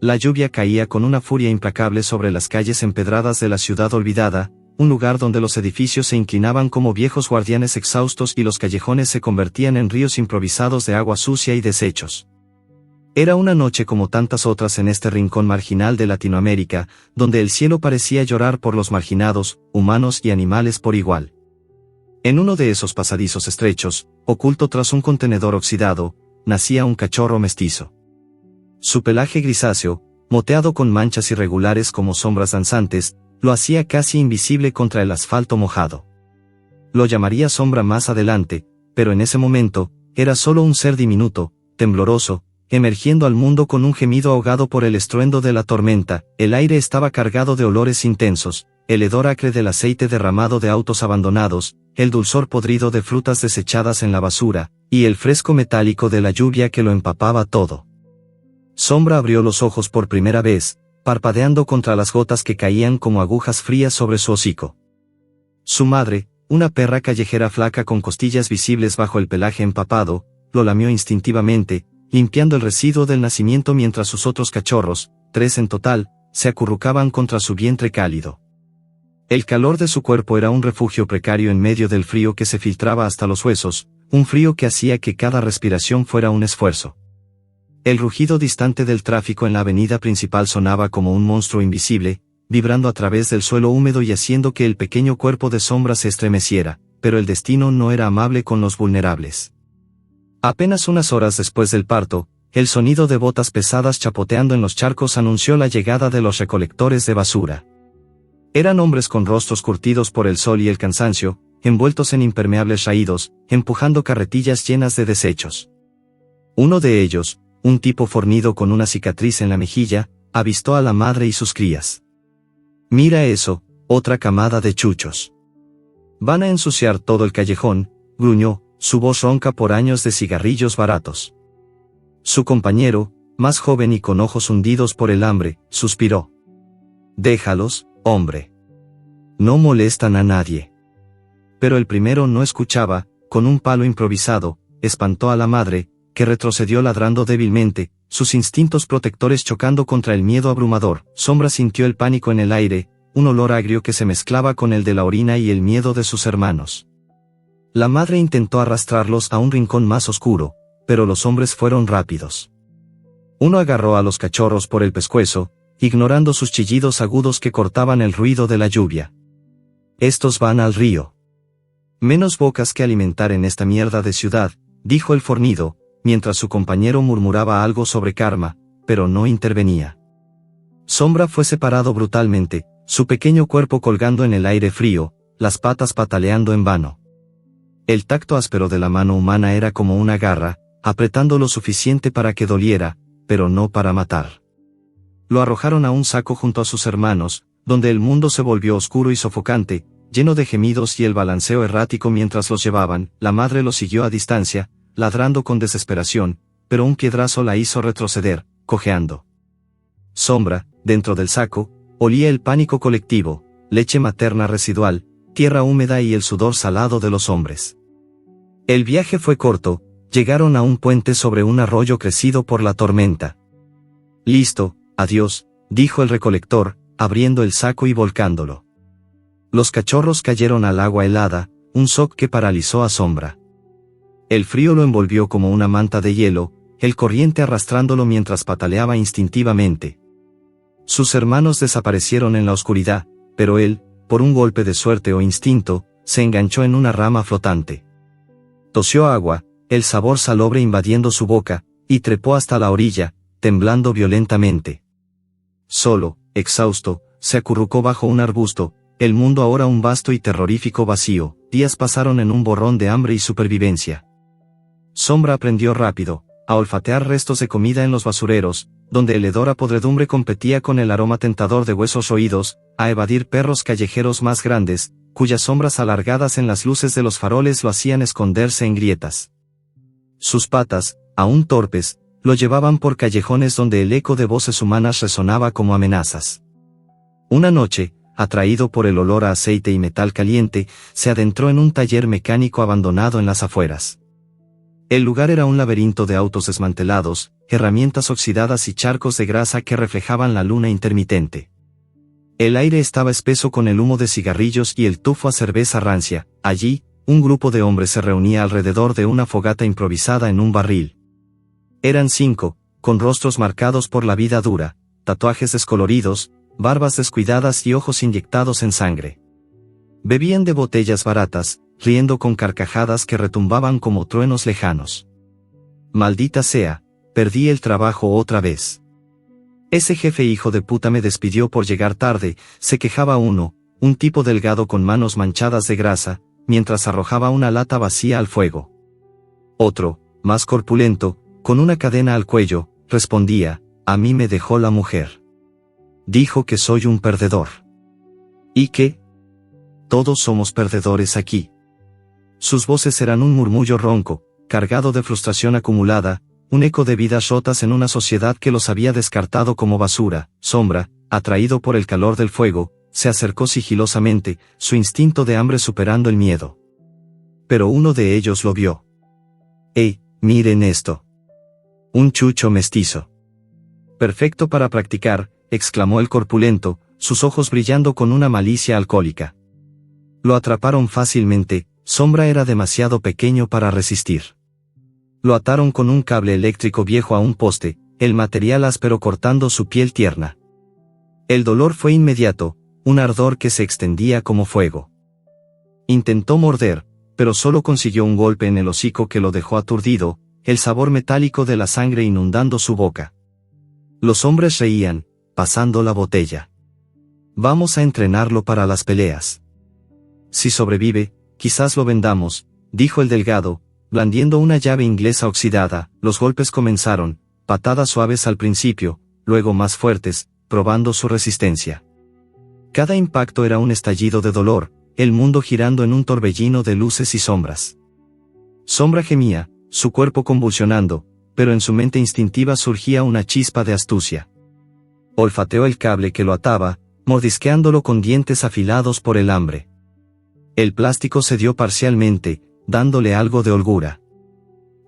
La lluvia caía con una furia implacable sobre las calles empedradas de la ciudad olvidada, un lugar donde los edificios se inclinaban como viejos guardianes exhaustos y los callejones se convertían en ríos improvisados de agua sucia y desechos. Era una noche como tantas otras en este rincón marginal de Latinoamérica, donde el cielo parecía llorar por los marginados, humanos y animales por igual. En uno de esos pasadizos estrechos, oculto tras un contenedor oxidado, nacía un cachorro mestizo. Su pelaje grisáceo, moteado con manchas irregulares como sombras danzantes, lo hacía casi invisible contra el asfalto mojado. Lo llamaría Sombra más adelante, pero en ese momento, era solo un ser diminuto, tembloroso, emergiendo al mundo con un gemido ahogado por el estruendo de la tormenta. El aire estaba cargado de olores intensos, el hedor acre del aceite derramado de autos abandonados, el dulzor podrido de frutas desechadas en la basura, y el fresco metálico de la lluvia que lo empapaba todo. Sombra abrió los ojos por primera vez, parpadeando contra las gotas que caían como agujas frías sobre su hocico. Su madre, una perra callejera flaca con costillas visibles bajo el pelaje empapado, lo lamió instintivamente, limpiando el residuo del nacimiento mientras sus otros cachorros, 3 en total, se acurrucaban contra su vientre cálido. El calor de su cuerpo era un refugio precario en medio del frío que se filtraba hasta los huesos, un frío que hacía que cada respiración fuera un esfuerzo. El rugido distante del tráfico en la avenida principal sonaba como un monstruo invisible, vibrando a través del suelo húmedo y haciendo que el pequeño cuerpo de Sombra se estremeciera, pero el destino no era amable con los vulnerables. Apenas unas horas después del parto, el sonido de botas pesadas chapoteando en los charcos anunció la llegada de los recolectores de basura. Eran hombres con rostros curtidos por el sol y el cansancio, envueltos en impermeables raídos, empujando carretillas llenas de desechos. Uno de ellos, un tipo fornido con una cicatriz en la mejilla, avistó a la madre y sus crías. «Mira eso, otra camada de chuchos. Van a ensuciar todo el callejón», gruñó, su voz ronca por años de cigarrillos baratos. Su compañero, más joven y con ojos hundidos por el hambre, suspiró. «Déjalos, hombre. No molestan a nadie». Pero el primero no escuchaba, con un palo improvisado, espantó a la madre, que retrocedió ladrando débilmente, sus instintos protectores chocando contra el miedo abrumador. Sombra sintió el pánico en el aire, un olor agrio que se mezclaba con el de la orina y el miedo de sus hermanos. La madre intentó arrastrarlos a un rincón más oscuro, pero los hombres fueron rápidos. Uno agarró a los cachorros por el pescuezo, ignorando sus chillidos agudos que cortaban el ruido de la lluvia. «Estos van al río. Menos bocas que alimentar en esta mierda de ciudad», dijo el fornido, mientras su compañero murmuraba algo sobre karma, pero no intervenía. Sombra fue separado brutalmente, su pequeño cuerpo colgando en el aire frío, las patas pataleando en vano. El tacto áspero de la mano humana era como una garra, apretando lo suficiente para que doliera, pero no para matar. Lo arrojaron a un saco junto a sus hermanos, donde el mundo se volvió oscuro y sofocante, lleno de gemidos y el balanceo errático mientras los llevaban. La madre lo siguió a distancia, ladrando con desesperación, pero un piedrazo la hizo retroceder, cojeando. Sombra, dentro del saco, olía el pánico colectivo, leche materna residual, tierra húmeda y el sudor salado de los hombres. El viaje fue corto, llegaron a un puente sobre un arroyo crecido por la tormenta. «Listo, adiós», dijo el recolector, abriendo el saco y volcándolo. Los cachorros cayeron al agua helada, un shock que paralizó a Sombra. El frío lo envolvió como una manta de hielo, el corriente arrastrándolo mientras pataleaba instintivamente. Sus hermanos desaparecieron en la oscuridad, pero él, por un golpe de suerte o instinto, se enganchó en una rama flotante. Tosió agua, el sabor salobre invadiendo su boca, y trepó hasta la orilla, temblando violentamente. Solo, exhausto, se acurrucó bajo un arbusto, el mundo ahora un vasto y terrorífico vacío. Días pasaron en un borrón de hambre y supervivencia. Sombra aprendió rápido, a olfatear restos de comida en los basureros, donde el hedor a podredumbre competía con el aroma tentador de huesos roídos, a evadir perros callejeros más grandes, cuyas sombras alargadas en las luces de los faroles lo hacían esconderse en grietas. Sus patas, aún torpes, lo llevaban por callejones donde el eco de voces humanas resonaba como amenazas. Una noche, atraído por el olor a aceite y metal caliente, se adentró en un taller mecánico abandonado en las afueras. El lugar era un laberinto de autos desmantelados, herramientas oxidadas y charcos de grasa que reflejaban la luna intermitente. El aire estaba espeso con el humo de cigarrillos y el tufo a cerveza rancia. Allí, un grupo de hombres se reunía alrededor de una fogata improvisada en un barril. Eran 5, con rostros marcados por la vida dura, tatuajes descoloridos, barbas descuidadas y ojos inyectados en sangre. Bebían de botellas baratas, riendo con carcajadas que retumbaban como truenos lejanos. Maldita sea, perdí el trabajo otra vez. Ese jefe hijo de puta me despidió por llegar tarde, se quejaba uno, un tipo delgado con manos manchadas de grasa, mientras arrojaba una lata vacía al fuego. Otro, más corpulento, con una cadena al cuello, respondía, a mí me dejó la mujer. Dijo que soy un perdedor. ¿Y qué? Todos somos perdedores aquí. Sus voces eran un murmullo ronco, cargado de frustración acumulada, un eco de vidas rotas en una sociedad que los había descartado como basura. Sombra, atraído por el calor del fuego, se acercó sigilosamente, su instinto de hambre superando el miedo. Pero uno de ellos lo vio. Miren esto. Un chucho mestizo. Perfecto para practicar, exclamó el corpulento, sus ojos brillando con una malicia alcohólica. Lo atraparon fácilmente, Sombra era demasiado pequeño para resistir. Lo ataron con un cable eléctrico viejo a un poste, el material áspero cortando su piel tierna. El dolor fue inmediato, un ardor que se extendía como fuego. Intentó morder, pero solo consiguió un golpe en el hocico que lo dejó aturdido, el sabor metálico de la sangre inundando su boca. Los hombres reían, pasando la botella. Vamos a entrenarlo para las peleas. Si sobrevive, quizás lo vendamos, dijo el delgado, blandiendo una llave inglesa oxidada. Los golpes comenzaron, patadas suaves al principio, luego más fuertes, probando su resistencia. Cada impacto era un estallido de dolor, el mundo girando en un torbellino de luces y sombras. Sombra gemía, su cuerpo convulsionando, pero en su mente instintiva surgía una chispa de astucia. Olfateó el cable que lo ataba, mordisqueándolo con dientes afilados por el hambre. El plástico cedió parcialmente, dándole algo de holgura.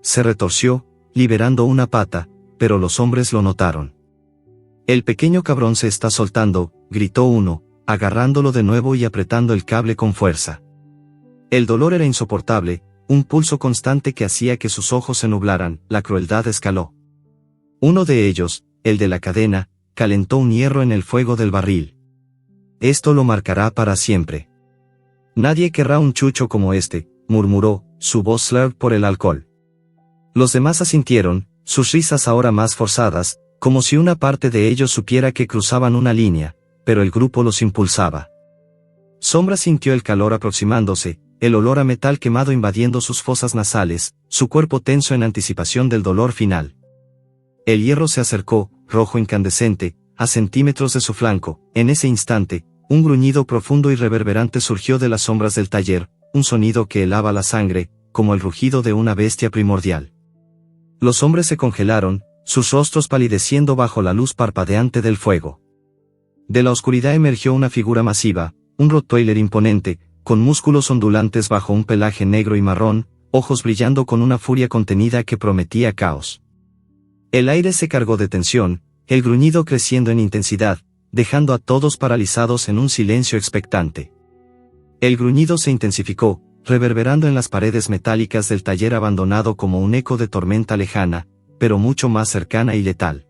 Se retorció, liberando una pata, pero los hombres lo notaron. El pequeño cabrón se está soltando, gritó uno, agarrándolo de nuevo y apretando el cable con fuerza. El dolor era insoportable, un pulso constante que hacía que sus ojos se nublaran. La crueldad escaló. Uno de ellos, el de la cadena, calentó un hierro en el fuego del barril. Esto lo marcará para siempre. Nadie querrá un chucho como este, murmuró, su voz slurred por el alcohol. Los demás asintieron, sus risas ahora más forzadas, como si una parte de ellos supiera que cruzaban una línea, pero el grupo los impulsaba. Sombra sintió el calor aproximándose, el olor a metal quemado invadiendo sus fosas nasales, su cuerpo tenso en anticipación del dolor final. El hierro se acercó, rojo incandescente, a centímetros de su flanco. En ese instante, un gruñido profundo y reverberante surgió de las sombras del taller, un sonido que helaba la sangre, como el rugido de una bestia primordial. Los hombres se congelaron, sus rostros palideciendo bajo la luz parpadeante del fuego. De la oscuridad emergió una figura masiva, un rottweiler imponente, con músculos ondulantes bajo un pelaje negro y marrón, ojos brillando con una furia contenida que prometía caos. El aire se cargó de tensión, el gruñido creciendo en intensidad, dejando a todos paralizados en un silencio expectante. El gruñido se intensificó, reverberando en las paredes metálicas del taller abandonado como un eco de tormenta lejana, pero mucho más cercana y letal.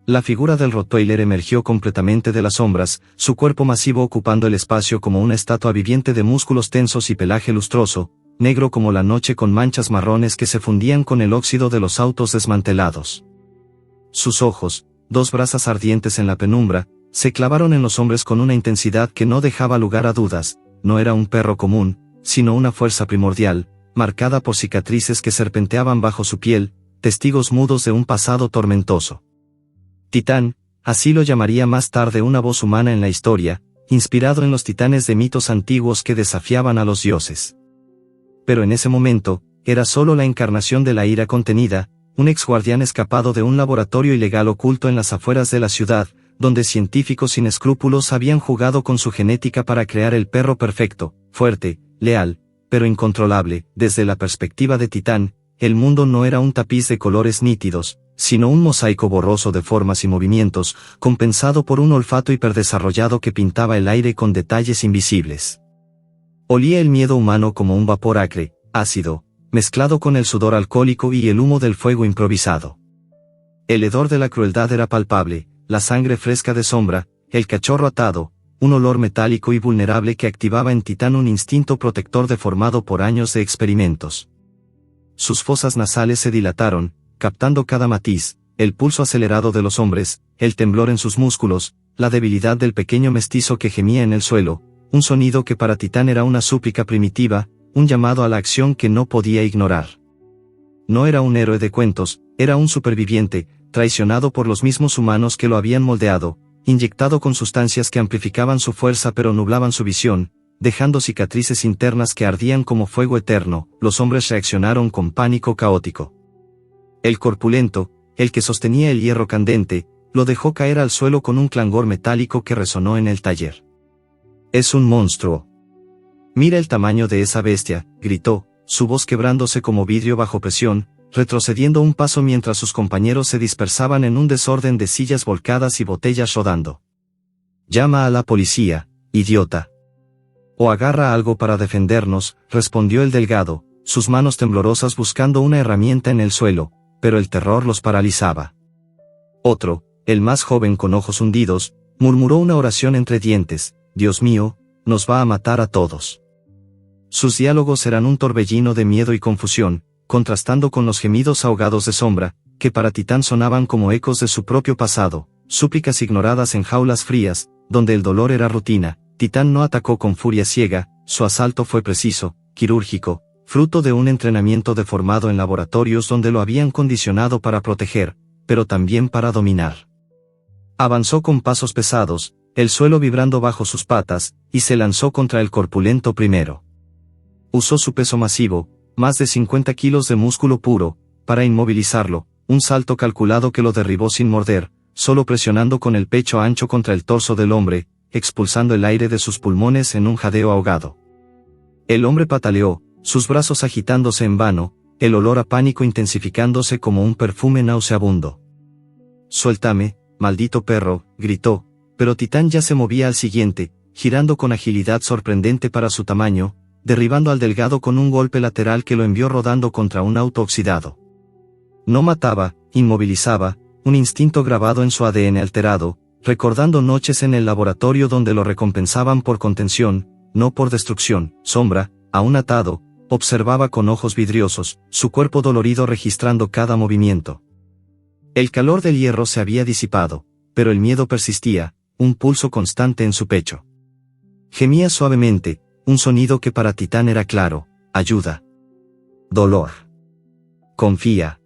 La figura del rottweiler emergió completamente de las sombras, su cuerpo masivo ocupando el espacio como una estatua viviente de músculos tensos y pelaje lustroso, negro como la noche con manchas marrones que se fundían con el óxido de los autos desmantelados. Sus ojos, dos brasas ardientes en la penumbra, se clavaron en los hombres con una intensidad que no dejaba lugar a dudas. No era un perro común, sino una fuerza primordial, marcada por cicatrices que serpenteaban bajo su piel, testigos mudos de un pasado tormentoso. Titán, así lo llamaría más tarde una voz humana en la historia, inspirado en los titanes de mitos antiguos que desafiaban a los dioses. Pero en ese momento, era solo la encarnación de la ira contenida, un exguardián escapado de un laboratorio ilegal oculto en las afueras de la ciudad, donde científicos sin escrúpulos habían jugado con su genética para crear el perro perfecto, fuerte, leal, pero incontrolable. Desde la perspectiva de Titán, el mundo no era un tapiz de colores nítidos, sino un mosaico borroso de formas y movimientos, compensado por un olfato hiperdesarrollado que pintaba el aire con detalles invisibles. Olía el miedo humano como un vapor acre, ácido, mezclado con el sudor alcohólico y el humo del fuego improvisado. El hedor de la crueldad era palpable, la sangre fresca de Sombra, el cachorro atado, un olor metálico y vulnerable que activaba en Titán un instinto protector deformado por años de experimentos. Sus fosas nasales se dilataron, captando cada matiz, el pulso acelerado de los hombres, el temblor en sus músculos, la debilidad del pequeño mestizo que gemía en el suelo, un sonido que para Titán era una súplica primitiva, un llamado a la acción que no podía ignorar. No era un héroe de cuentos, era un superviviente, traicionado por los mismos humanos que lo habían moldeado, inyectado con sustancias que amplificaban su fuerza pero nublaban su visión, dejando cicatrices internas que ardían como fuego eterno. Los hombres reaccionaron con pánico caótico. El corpulento, el que sostenía el hierro candente, lo dejó caer al suelo con un clangor metálico que resonó en el taller. «Es un monstruo. Mira el tamaño de esa bestia», gritó, su voz quebrándose como vidrio bajo presión, retrocediendo un paso mientras sus compañeros se dispersaban en un desorden de sillas volcadas y botellas rodando. «Llama a la policía, idiota. O agarra algo para defendernos», respondió el delgado, sus manos temblorosas buscando una herramienta en el suelo, pero el terror los paralizaba. Otro, el más joven con ojos hundidos, murmuró una oración entre dientes: «Dios mío, nos va a matar a todos». Sus diálogos eran un torbellino de miedo y confusión, contrastando con los gemidos ahogados de Sombra, que para Titán sonaban como ecos de su propio pasado, súplicas ignoradas en jaulas frías, donde el dolor era rutina. Titán no atacó con furia ciega, su asalto fue preciso, quirúrgico, fruto de un entrenamiento deformado en laboratorios donde lo habían condicionado para proteger, pero también para dominar. Avanzó con pasos pesados, el suelo vibrando bajo sus patas, y se lanzó contra el corpulento primero. Usó su peso masivo, más de 50 kilos de músculo puro, para inmovilizarlo, un salto calculado que lo derribó sin morder, solo presionando con el pecho ancho contra el torso del hombre, expulsando el aire de sus pulmones en un jadeo ahogado. El hombre pataleó, sus brazos agitándose en vano, el olor a pánico intensificándose como un perfume nauseabundo. «Suéltame, maldito perro», gritó, pero Titán ya se movía al siguiente, girando con agilidad sorprendente para su tamaño, derribando al delgado con un golpe lateral que lo envió rodando contra un auto oxidado. No mataba, inmovilizaba, un instinto grabado en su ADN alterado, recordando noches en el laboratorio donde lo recompensaban por contención, no por destrucción. Sombra, aún atado, observaba con ojos vidriosos, su cuerpo dolorido registrando cada movimiento. El calor del hierro se había disipado, pero el miedo persistía, un pulso constante en su pecho. Gemía suavemente, un sonido que para Titán era claro: ayuda. Dolor. Confía.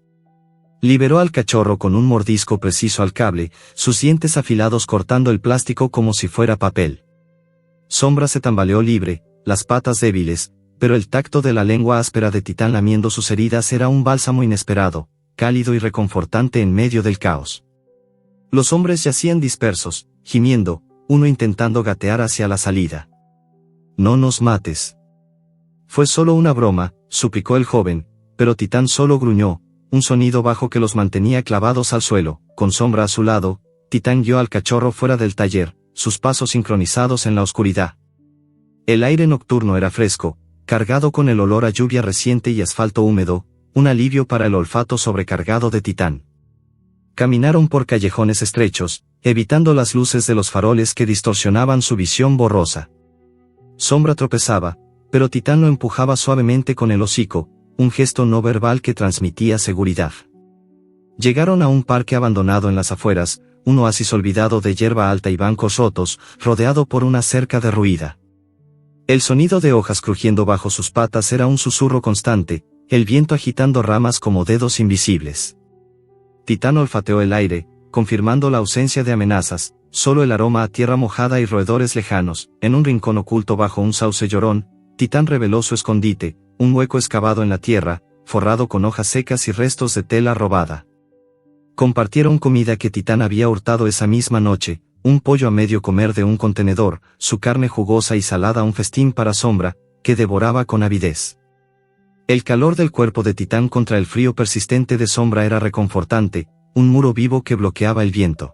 Liberó al cachorro con un mordisco preciso al cable, sus dientes afilados cortando el plástico como si fuera papel. Sombra se tambaleó libre, las patas débiles, pero el tacto de la lengua áspera de Titán lamiendo sus heridas era un bálsamo inesperado, cálido y reconfortante en medio del caos. Los hombres yacían dispersos, gimiendo, uno intentando gatear hacia la salida. «No nos mates». «Fue solo una broma», suplicó el joven, pero Titán solo gruñó, un sonido bajo que los mantenía clavados al suelo. Con Sombra a su lado, Titán guió al cachorro fuera del taller, sus pasos sincronizados en la oscuridad. El aire nocturno era fresco, cargado con el olor a lluvia reciente y asfalto húmedo, un alivio para el olfato sobrecargado de Titán. Caminaron por callejones estrechos, evitando las luces de los faroles que distorsionaban su visión borrosa. Sombra tropezaba, pero Titán lo empujaba suavemente con el hocico, un gesto no verbal que transmitía seguridad. Llegaron a un parque abandonado en las afueras, un oasis olvidado de hierba alta y bancos rotos, rodeado por una cerca derruida. El sonido de hojas crujiendo bajo sus patas era un susurro constante, el viento agitando ramas como dedos invisibles. Titán olfateó el aire, confirmando la ausencia de amenazas, solo el aroma a tierra mojada y roedores lejanos. En un rincón oculto bajo un sauce llorón, Titán reveló su escondite, un hueco excavado en la tierra, forrado con hojas secas y restos de tela robada. Compartieron comida que Titán había hurtado esa misma noche, un pollo a medio comer de un contenedor, su carne jugosa y salada un festín para Sombra, que devoraba con avidez. El calor del cuerpo de Titán contra el frío persistente de Sombra era reconfortante, un muro vivo que bloqueaba el viento.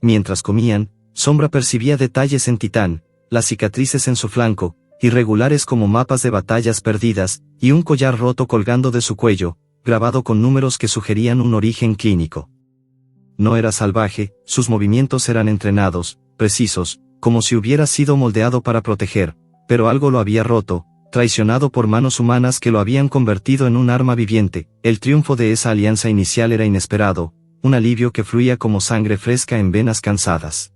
Mientras comían, Sombra percibía detalles en Titán, las cicatrices en su flanco, irregulares como mapas de batallas perdidas, y un collar roto colgando de su cuello, grabado con números que sugerían un origen clínico. No era salvaje, sus movimientos eran entrenados, precisos, como si hubiera sido moldeado para proteger, pero algo lo había roto, traicionado por manos humanas que lo habían convertido en un arma viviente. El triunfo de esa alianza inicial era inesperado, un alivio que fluía como sangre fresca en venas cansadas.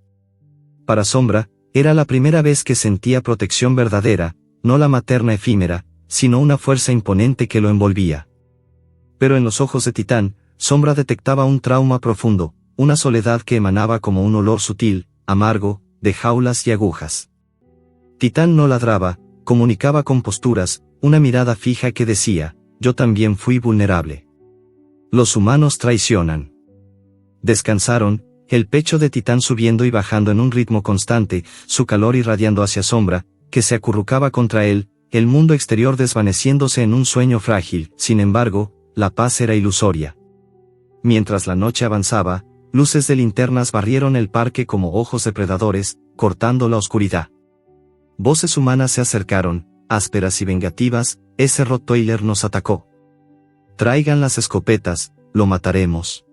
Para Sombra, era la primera vez que sentía protección verdadera, no la materna efímera, sino una fuerza imponente que lo envolvía. Pero en los ojos de Titán, Sombra detectaba un trauma profundo, una soledad que emanaba como un olor sutil, amargo, de jaulas y agujas. Titán no ladraba, comunicaba con posturas, una mirada fija que decía, yo también fui vulnerable. Los humanos traicionan. Descansaron, el pecho de Titán subiendo y bajando en un ritmo constante, su calor irradiando hacia Sombra, que se acurrucaba contra él, el mundo exterior desvaneciéndose en un sueño frágil. Sin embargo, la paz era ilusoria. Mientras la noche avanzaba, luces de linternas barrieron el parque como ojos depredadores, cortando la oscuridad. Voces humanas se acercaron, ásperas y vengativas. Ese Rottweiler nos atacó. Traigan las escopetas, lo mataremos.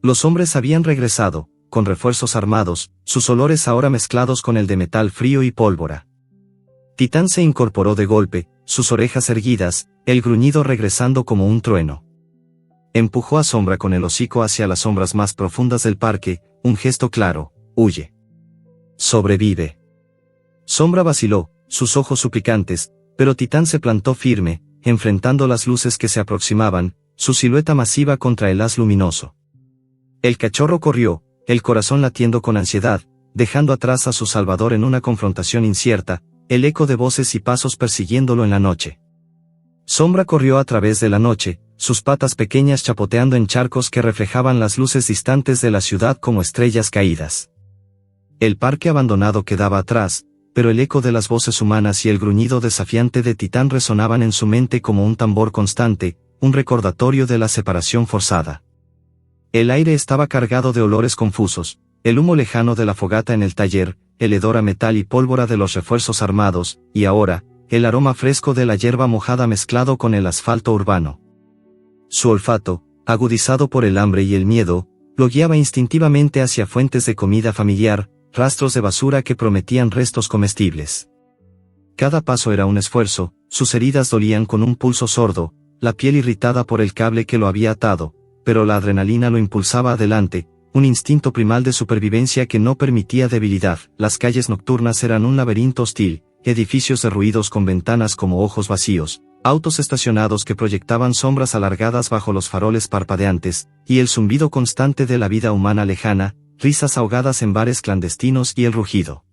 Los hombres habían regresado, con refuerzos armados, sus olores ahora mezclados con el de metal frío y pólvora. Titán se incorporó de golpe, sus orejas erguidas, el gruñido regresando como un trueno. Empujó a Sombra con el hocico hacia las sombras más profundas del parque, un gesto claro, huye. Sobrevive. Sombra vaciló, sus ojos suplicantes, pero Titán se plantó firme, enfrentando las luces que se aproximaban, su silueta masiva contra el haz luminoso. El cachorro corrió, el corazón latiendo con ansiedad, dejando atrás a su salvador en una confrontación incierta, el eco de voces y pasos persiguiéndolo en la noche. Sombra corrió a través de la noche, sus patas pequeñas chapoteando en charcos que reflejaban las luces distantes de la ciudad como estrellas caídas. El parque abandonado quedaba atrás, pero el eco de las voces humanas y el gruñido desafiante de Titán resonaban en su mente como un tambor constante, un recordatorio de la separación forzada. El aire estaba cargado de olores confusos, el humo lejano de la fogata en el taller, el hedor a metal y pólvora de los refuerzos armados, y ahora, el aroma fresco de la hierba mojada mezclado con el asfalto urbano. Su olfato, agudizado por el hambre y el miedo, lo guiaba instintivamente hacia fuentes de comida familiar, rastros de basura que prometían restos comestibles. Cada paso era un esfuerzo, sus heridas dolían con un pulso sordo, la piel irritada por el cable que lo había atado, pero la adrenalina lo impulsaba adelante, un instinto primal de supervivencia que no permitía debilidad. Las calles nocturnas eran un laberinto hostil, edificios derruidos con ventanas como ojos vacíos, autos estacionados que proyectaban sombras alargadas bajo los faroles parpadeantes, y el zumbido constante de la vida humana lejana, risas ahogadas en bares clandestinos y el rugido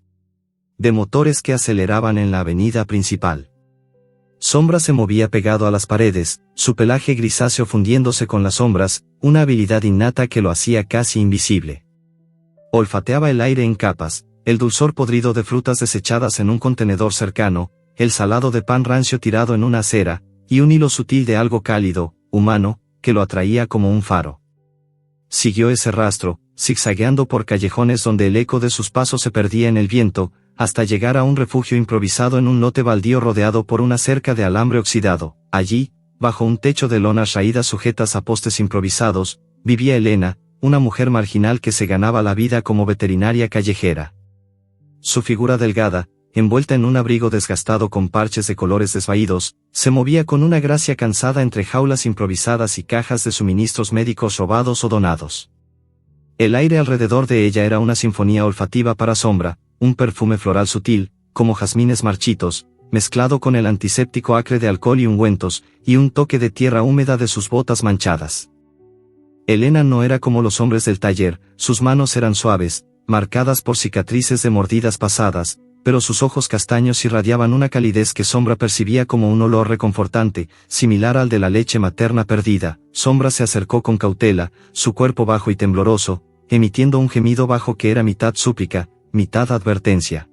de motores que aceleraban en la avenida principal. Sombra se movía pegado a las paredes, su pelaje grisáceo fundiéndose con las sombras, una habilidad innata que lo hacía casi invisible. Olfateaba el aire en capas, el dulzor podrido de frutas desechadas en un contenedor cercano, el salado de pan rancio tirado en una acera, y un hilo sutil de algo cálido, humano, que lo atraía como un faro. Siguió ese rastro, zigzagueando por callejones donde el eco de sus pasos se perdía en el viento, hasta llegar a un refugio improvisado en un lote baldío rodeado por una cerca de alambre oxidado. Allí, bajo un techo de lonas raídas sujetas a postes improvisados, vivía Elena, una mujer marginal que se ganaba la vida como veterinaria callejera. Su figura delgada, envuelta en un abrigo desgastado con parches de colores desvaídos, se movía con una gracia cansada entre jaulas improvisadas y cajas de suministros médicos robados o donados. El aire alrededor de ella era una sinfonía olfativa para Sombra, un perfume floral sutil, como jazmines marchitos, mezclado con el antiséptico acre de alcohol y ungüentos, y un toque de tierra húmeda de sus botas manchadas. Elena no era como los hombres del taller, sus manos eran suaves, marcadas por cicatrices de mordidas pasadas, pero sus ojos castaños irradiaban una calidez que Sombra percibía como un olor reconfortante, similar al de la leche materna perdida. Sombra se acercó con cautela, su cuerpo bajo y tembloroso, emitiendo un gemido bajo que era mitad súplica, mitad advertencia.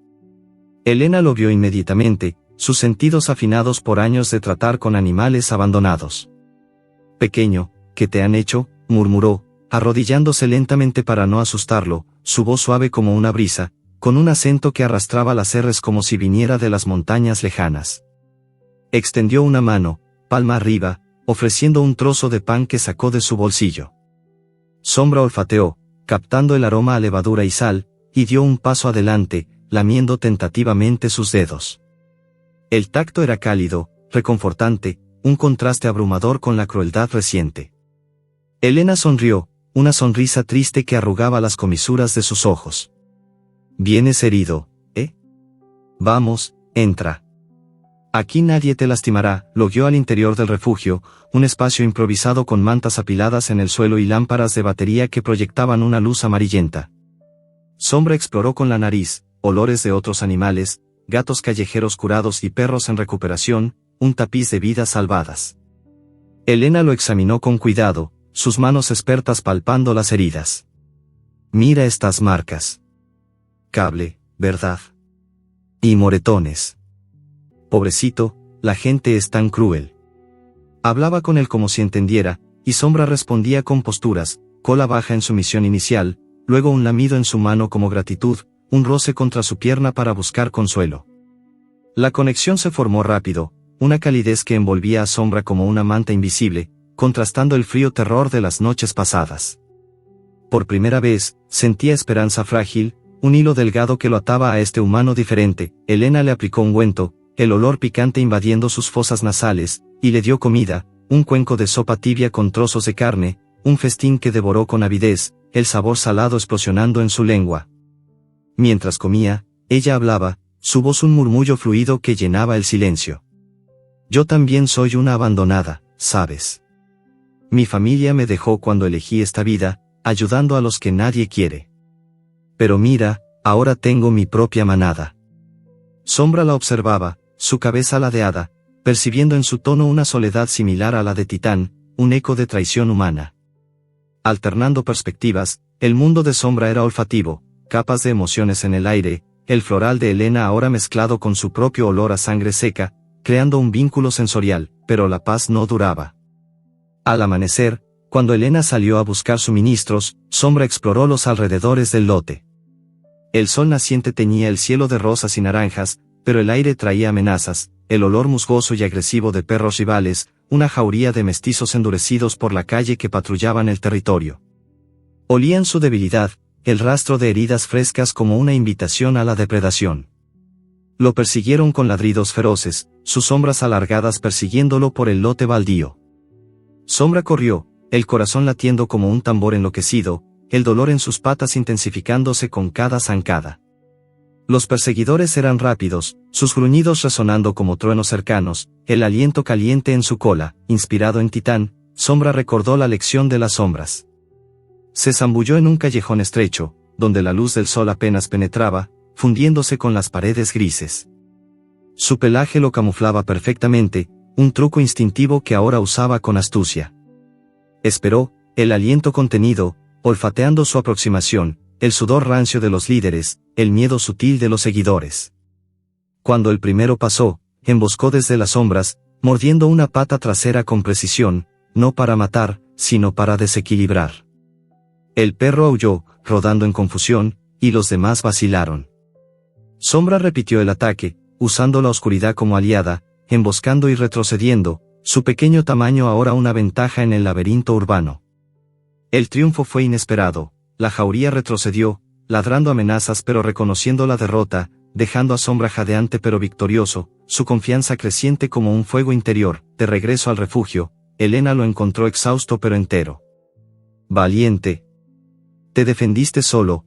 Elena lo vio inmediatamente, sus sentidos afinados por años de tratar con animales abandonados. «Pequeño, ¿qué te han hecho?», murmuró, arrodillándose lentamente para no asustarlo, su voz suave como una brisa, con un acento que arrastraba las R's como si viniera de las montañas lejanas. Extendió una mano, palma arriba, ofreciendo un trozo de pan que sacó de su bolsillo. Sombra olfateó, captando el aroma a levadura y sal, y dio un paso adelante, lamiendo tentativamente sus dedos. El tacto era cálido, reconfortante, un contraste abrumador con la crueldad reciente. Elena sonrió, una sonrisa triste que arrugaba las comisuras de sus ojos. «Vienes herido, ¿eh? Vamos, entra. Aquí nadie te lastimará», lo guió al interior del refugio, un espacio improvisado con mantas apiladas en el suelo y lámparas de batería que proyectaban una luz amarillenta. Sombra exploró con la nariz, olores de otros animales, gatos callejeros curados y perros en recuperación, un tapiz de vidas salvadas. Elena lo examinó con cuidado, sus manos expertas palpando las heridas. «Mira estas marcas. Cable, ¿verdad? Y moretones. Pobrecito, la gente es tan cruel». Hablaba con él como si entendiera, y Sombra respondía con posturas, cola baja en su misión inicial, luego un lamido en su mano como gratitud, un roce contra su pierna para buscar consuelo. La conexión se formó rápido, una calidez que envolvía a Sombra como una manta invisible, contrastando el frío terror de las noches pasadas. Por primera vez, sentía esperanza frágil, un hilo delgado que lo ataba a este humano diferente. Elena le aplicó ungüento, el olor picante invadiendo sus fosas nasales, y le dio comida, un cuenco de sopa tibia con trozos de carne, un festín que devoró con avidez, el sabor salado explosionando en su lengua. Mientras comía, ella hablaba, su voz un murmullo fluido que llenaba el silencio. «Yo también soy una abandonada, ¿sabes? Mi familia me dejó cuando elegí esta vida, ayudando a los que nadie quiere. Pero mira, ahora tengo mi propia manada». Sombra la observaba, su cabeza ladeada, percibiendo en su tono una soledad similar a la de Titán, un eco de traición humana. Alternando perspectivas, el mundo de Sombra era olfativo, capas de emociones en el aire, el floral de Elena ahora mezclado con su propio olor a sangre seca, creando un vínculo sensorial, pero la paz no duraba. Al amanecer, cuando Elena salió a buscar suministros, Sombra exploró los alrededores del lote. El sol naciente teñía el cielo de rosas y naranjas, pero el aire traía amenazas, el olor musgoso y agresivo de perros rivales, una jauría de mestizos endurecidos por la calle que patrullaban el territorio. Olían su debilidad, el rastro de heridas frescas como una invitación a la depredación. Lo persiguieron con ladridos feroces, sus sombras alargadas persiguiéndolo por el lote baldío. Sombra corrió, el corazón latiendo como un tambor enloquecido, el dolor en sus patas intensificándose con cada zancada. Los perseguidores eran rápidos, sus gruñidos resonando como truenos cercanos, el aliento caliente en su cola. Inspirado en Titán, Sombra recordó la lección de las sombras. Se zambulló en un callejón estrecho, donde la luz del sol apenas penetraba, fundiéndose con las paredes grises. Su pelaje lo camuflaba perfectamente, un truco instintivo que ahora usaba con astucia. Esperó, el aliento contenido, olfateando su aproximación, el sudor rancio de los líderes, el miedo sutil de los seguidores. Cuando el primero pasó, emboscó desde las sombras, mordiendo una pata trasera con precisión, no para matar, sino para desequilibrar. El perro aulló, rodando en confusión, y los demás vacilaron. Sombra repitió el ataque, usando la oscuridad como aliada, emboscando y retrocediendo, su pequeño tamaño ahora una ventaja en el laberinto urbano. El triunfo fue inesperado, la jauría retrocedió, ladrando amenazas pero reconociendo la derrota, dejando a Sombra jadeante pero victorioso, su confianza creciente como un fuego interior. De regreso al refugio, Elena lo encontró exhausto pero entero. «Valiente. Te defendiste solo»,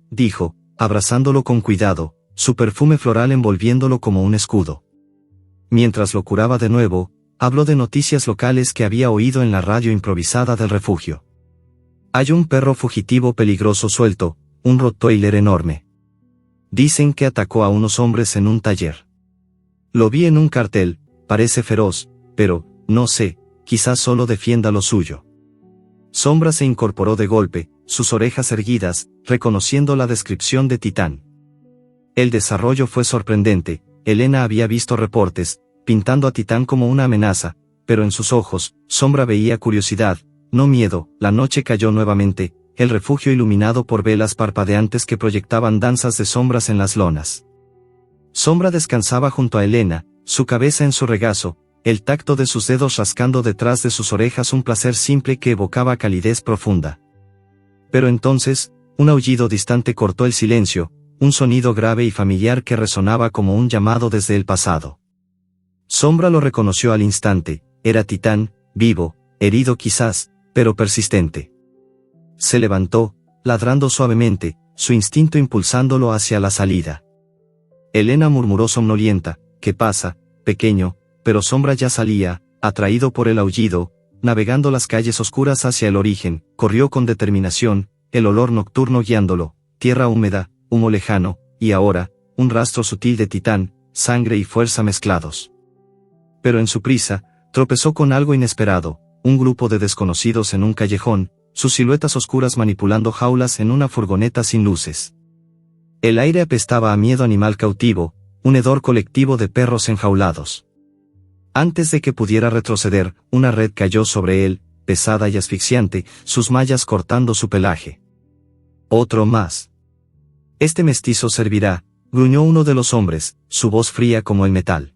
dijo, abrazándolo con cuidado, su perfume floral envolviéndolo como un escudo. Mientras lo curaba de nuevo, habló de noticias locales que había oído en la radio improvisada del refugio. «Hay un perro fugitivo peligroso suelto, un rottweiler enorme. Dicen que atacó a unos hombres en un taller. Lo vi en un cartel, parece feroz, pero, no sé, quizás solo defienda lo suyo». Sombra se incorporó de golpe, sus orejas erguidas, reconociendo la descripción de Titán. El desarrollo fue sorprendente. Elena había visto reportes, pintando a Titán como una amenaza, pero en sus ojos, Sombra veía curiosidad, no miedo. La noche cayó nuevamente, el refugio iluminado por velas parpadeantes que proyectaban danzas de sombras en las lonas. Sombra descansaba junto a Elena, su cabeza en su regazo, el tacto de sus dedos rascando detrás de sus orejas, un placer simple que evocaba calidez profunda. Pero entonces, un aullido distante cortó el silencio, un sonido grave y familiar que resonaba como un llamado desde el pasado. Sombra lo reconoció al instante, era Titán, vivo, herido quizás, pero persistente. Se levantó, ladrando suavemente, su instinto impulsándolo hacia la salida. Elena murmuró somnolienta, ¿qué pasa, pequeño? Pero Sombra ya salía, atraído por el aullido, navegando las calles oscuras hacia el origen, corrió con determinación, el olor nocturno guiándolo, tierra húmeda, humo lejano, y ahora, un rastro sutil de Titán, sangre y fuerza mezclados. Pero en su prisa, tropezó con algo inesperado, un grupo de desconocidos en un callejón, sus siluetas oscuras manipulando jaulas en una furgoneta sin luces. El aire apestaba a miedo animal cautivo, un hedor colectivo de perros enjaulados. Antes de que pudiera retroceder, una red cayó sobre él, pesada y asfixiante, sus mallas cortando su pelaje. Otro más. Este mestizo servirá, gruñó uno de los hombres, su voz fría como el metal.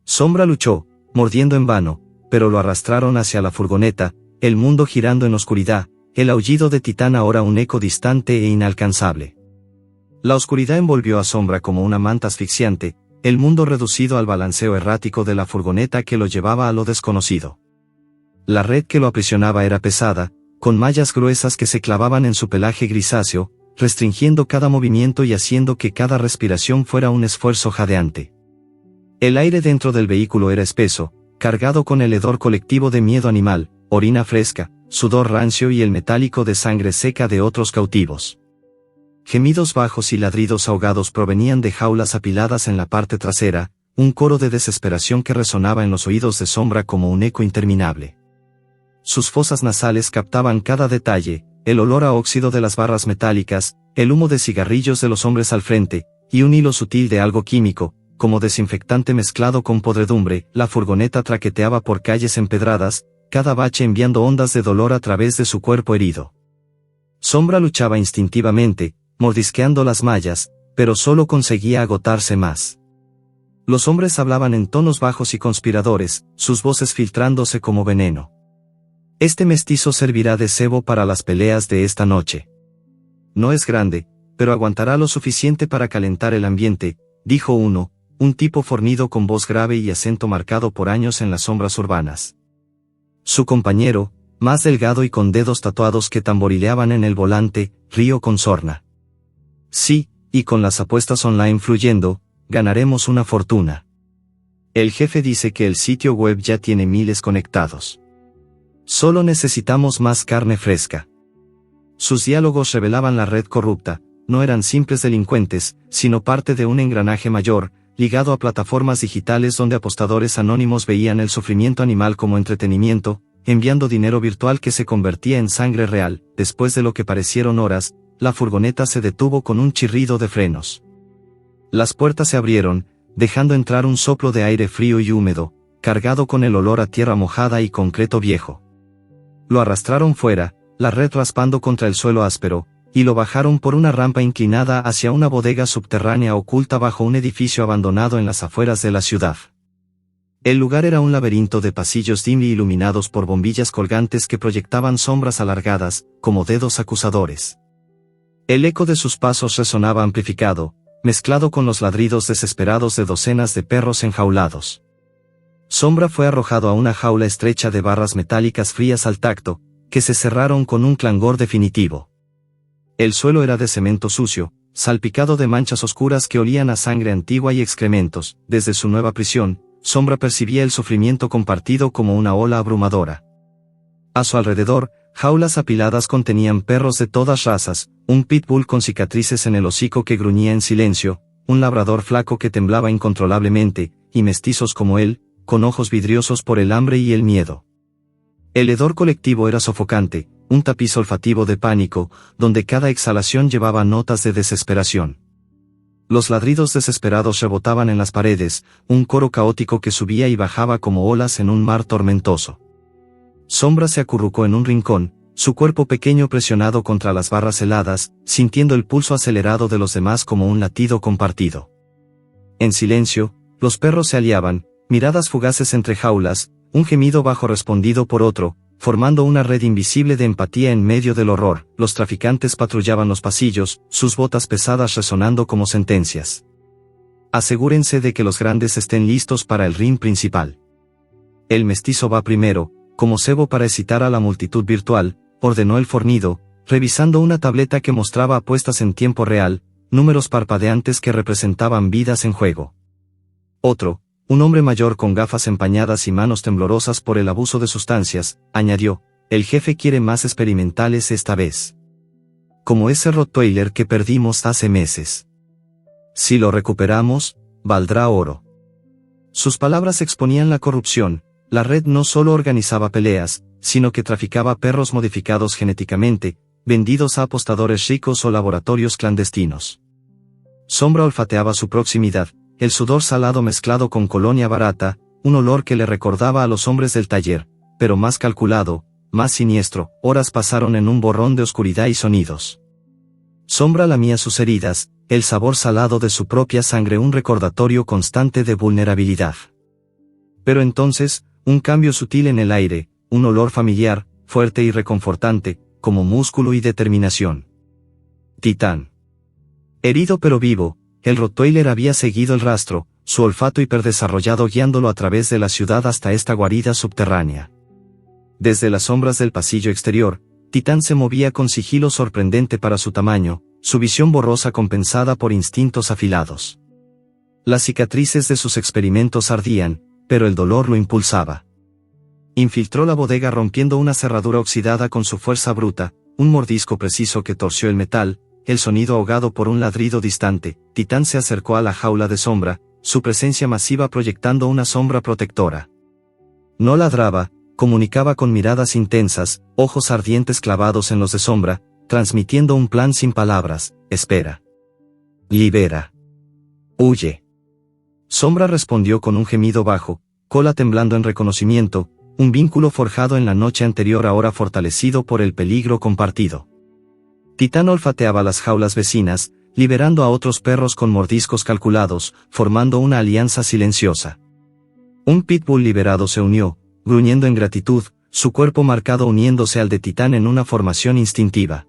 Sombra luchó, mordiendo en vano, pero lo arrastraron hacia la furgoneta, el mundo girando en oscuridad, el aullido de Titán ahora un eco distante e inalcanzable. La oscuridad envolvió a Sombra como una manta asfixiante, el mundo reducido al balanceo errático de la furgoneta que lo llevaba a lo desconocido. La red que lo aprisionaba era pesada, con mallas gruesas que se clavaban en su pelaje grisáceo, restringiendo cada movimiento y haciendo que cada respiración fuera un esfuerzo jadeante. El aire dentro del vehículo era espeso, cargado con el hedor colectivo de miedo animal, orina fresca, sudor rancio y el metálico de sangre seca de otros cautivos. Gemidos bajos y ladridos ahogados provenían de jaulas apiladas en la parte trasera, un coro de desesperación que resonaba en los oídos de Sombra como un eco interminable. Sus fosas nasales captaban cada detalle, el olor a óxido de las barras metálicas, el humo de cigarrillos de los hombres al frente, y un hilo sutil de algo químico, como desinfectante mezclado con podredumbre. La furgoneta traqueteaba por calles empedradas, cada bache enviando ondas de dolor a través de su cuerpo herido. Sombra luchaba instintivamente, mordisqueando las mallas, pero solo conseguía agotarse más. Los hombres hablaban en tonos bajos y conspiradores, sus voces filtrándose como veneno. Este mestizo servirá de cebo para las peleas de esta noche. No es grande, pero aguantará lo suficiente para calentar el ambiente, dijo uno, un tipo fornido con voz grave y acento marcado por años en las sombras urbanas. Su compañero, más delgado y con dedos tatuados que tamborileaban en el volante, rió con sorna. Sí, y con las apuestas online fluyendo, ganaremos una fortuna. El jefe dice que el sitio web ya tiene miles conectados. Solo necesitamos más carne fresca. Sus diálogos revelaban la red corrupta, no eran simples delincuentes, sino parte de un engranaje mayor, ligado a plataformas digitales donde apostadores anónimos veían el sufrimiento animal como entretenimiento, enviando dinero virtual que se convertía en sangre real. Después de lo que parecieron horas, la furgoneta se detuvo con un chirrido de frenos. Las puertas se abrieron, dejando entrar un soplo de aire frío y húmedo, cargado con el olor a tierra mojada y concreto viejo. Lo arrastraron fuera, la red raspando contra el suelo áspero, y lo bajaron por una rampa inclinada hacia una bodega subterránea oculta bajo un edificio abandonado en las afueras de la ciudad. El lugar era un laberinto de pasillos dimly iluminados por bombillas colgantes que proyectaban sombras alargadas, como dedos acusadores. El eco de sus pasos resonaba amplificado, mezclado con los ladridos desesperados de docenas de perros enjaulados. Sombra fue arrojado a una jaula estrecha de barras metálicas frías al tacto, que se cerraron con un clangor definitivo. El suelo era de cemento sucio, salpicado de manchas oscuras que olían a sangre antigua y excrementos. Desde su nueva prisión, Sombra percibía el sufrimiento compartido como una ola abrumadora. A su alrededor, jaulas apiladas contenían perros de todas razas, un pitbull con cicatrices en el hocico que gruñía en silencio, un labrador flaco que temblaba incontrolablemente, y mestizos como él, con ojos vidriosos por el hambre y el miedo. El hedor colectivo era sofocante, un tapiz olfativo de pánico, donde cada exhalación llevaba notas de desesperación. Los ladridos desesperados rebotaban en las paredes, un coro caótico que subía y bajaba como olas en un mar tormentoso. Sombra se acurrucó en un rincón, su cuerpo pequeño presionado contra las barras heladas, sintiendo el pulso acelerado de los demás como un latido compartido. En silencio, los perros se aliaban, miradas fugaces entre jaulas, un gemido bajo respondido por otro, formando una red invisible de empatía en medio del horror. Los traficantes patrullaban los pasillos, sus botas pesadas resonando como sentencias. Asegúrense de que los grandes estén listos para el ring principal. El mestizo va primero, como cebo para excitar a la multitud virtual, ordenó el fornido, revisando una tableta que mostraba apuestas en tiempo real, números parpadeantes que representaban vidas en juego. Otro, un hombre mayor con gafas empañadas y manos temblorosas por el abuso de sustancias, añadió, el jefe quiere más experimentales esta vez. Como ese Rottweiler que perdimos hace meses. Si lo recuperamos, valdrá oro. Sus palabras exponían la corrupción. La red no solo organizaba peleas, sino que traficaba perros modificados genéticamente, vendidos a apostadores ricos o laboratorios clandestinos. Sombra olfateaba su proximidad, el sudor salado mezclado con colonia barata, un olor que le recordaba a los hombres del taller, pero más calculado, más siniestro. Horas pasaron en un borrón de oscuridad y sonidos. Sombra lamía sus heridas, el sabor salado de su propia sangre, un recordatorio constante de vulnerabilidad. Pero entonces, un cambio sutil en el aire, un olor familiar, fuerte y reconfortante, como músculo y determinación. Titán. Herido pero vivo, el Rottweiler había seguido el rastro, su olfato hiperdesarrollado guiándolo a través de la ciudad hasta esta guarida subterránea. Desde las sombras del pasillo exterior, Titán se movía con sigilo sorprendente para su tamaño, su visión borrosa compensada por instintos afilados. Las cicatrices de sus experimentos ardían, pero el dolor lo impulsaba. Infiltró la bodega rompiendo una cerradura oxidada con su fuerza bruta, un mordisco preciso que torció el metal, el sonido ahogado por un ladrido distante. Titán se acercó a la jaula de Sombra, su presencia masiva proyectando una sombra protectora. No ladraba, comunicaba con miradas intensas, ojos ardientes clavados en los de Sombra, transmitiendo un plan sin palabras: espera. Libera. Huye. Sombra respondió con un gemido bajo, cola temblando en reconocimiento, un vínculo forjado en la noche anterior ahora fortalecido por el peligro compartido. Titán olfateaba las jaulas vecinas, liberando a otros perros con mordiscos calculados, formando una alianza silenciosa. Un pitbull liberado se unió, gruñendo en gratitud, su cuerpo marcado uniéndose al de Titán en una formación instintiva.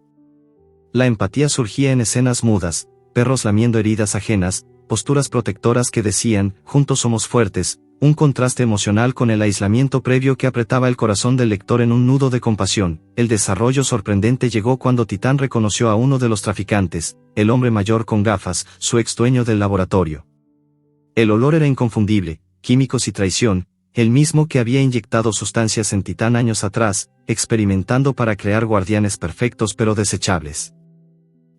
La empatía surgía en escenas mudas, perros lamiendo heridas ajenas, posturas protectoras que decían, juntos somos fuertes, un contraste emocional con el aislamiento previo que apretaba el corazón del lector en un nudo de compasión. El desarrollo sorprendente llegó cuando Titán reconoció a uno de los traficantes, el hombre mayor con gafas, su ex dueño del laboratorio. El olor era inconfundible, químicos y traición, el mismo que había inyectado sustancias en Titán años atrás, experimentando para crear guardianes perfectos pero desechables.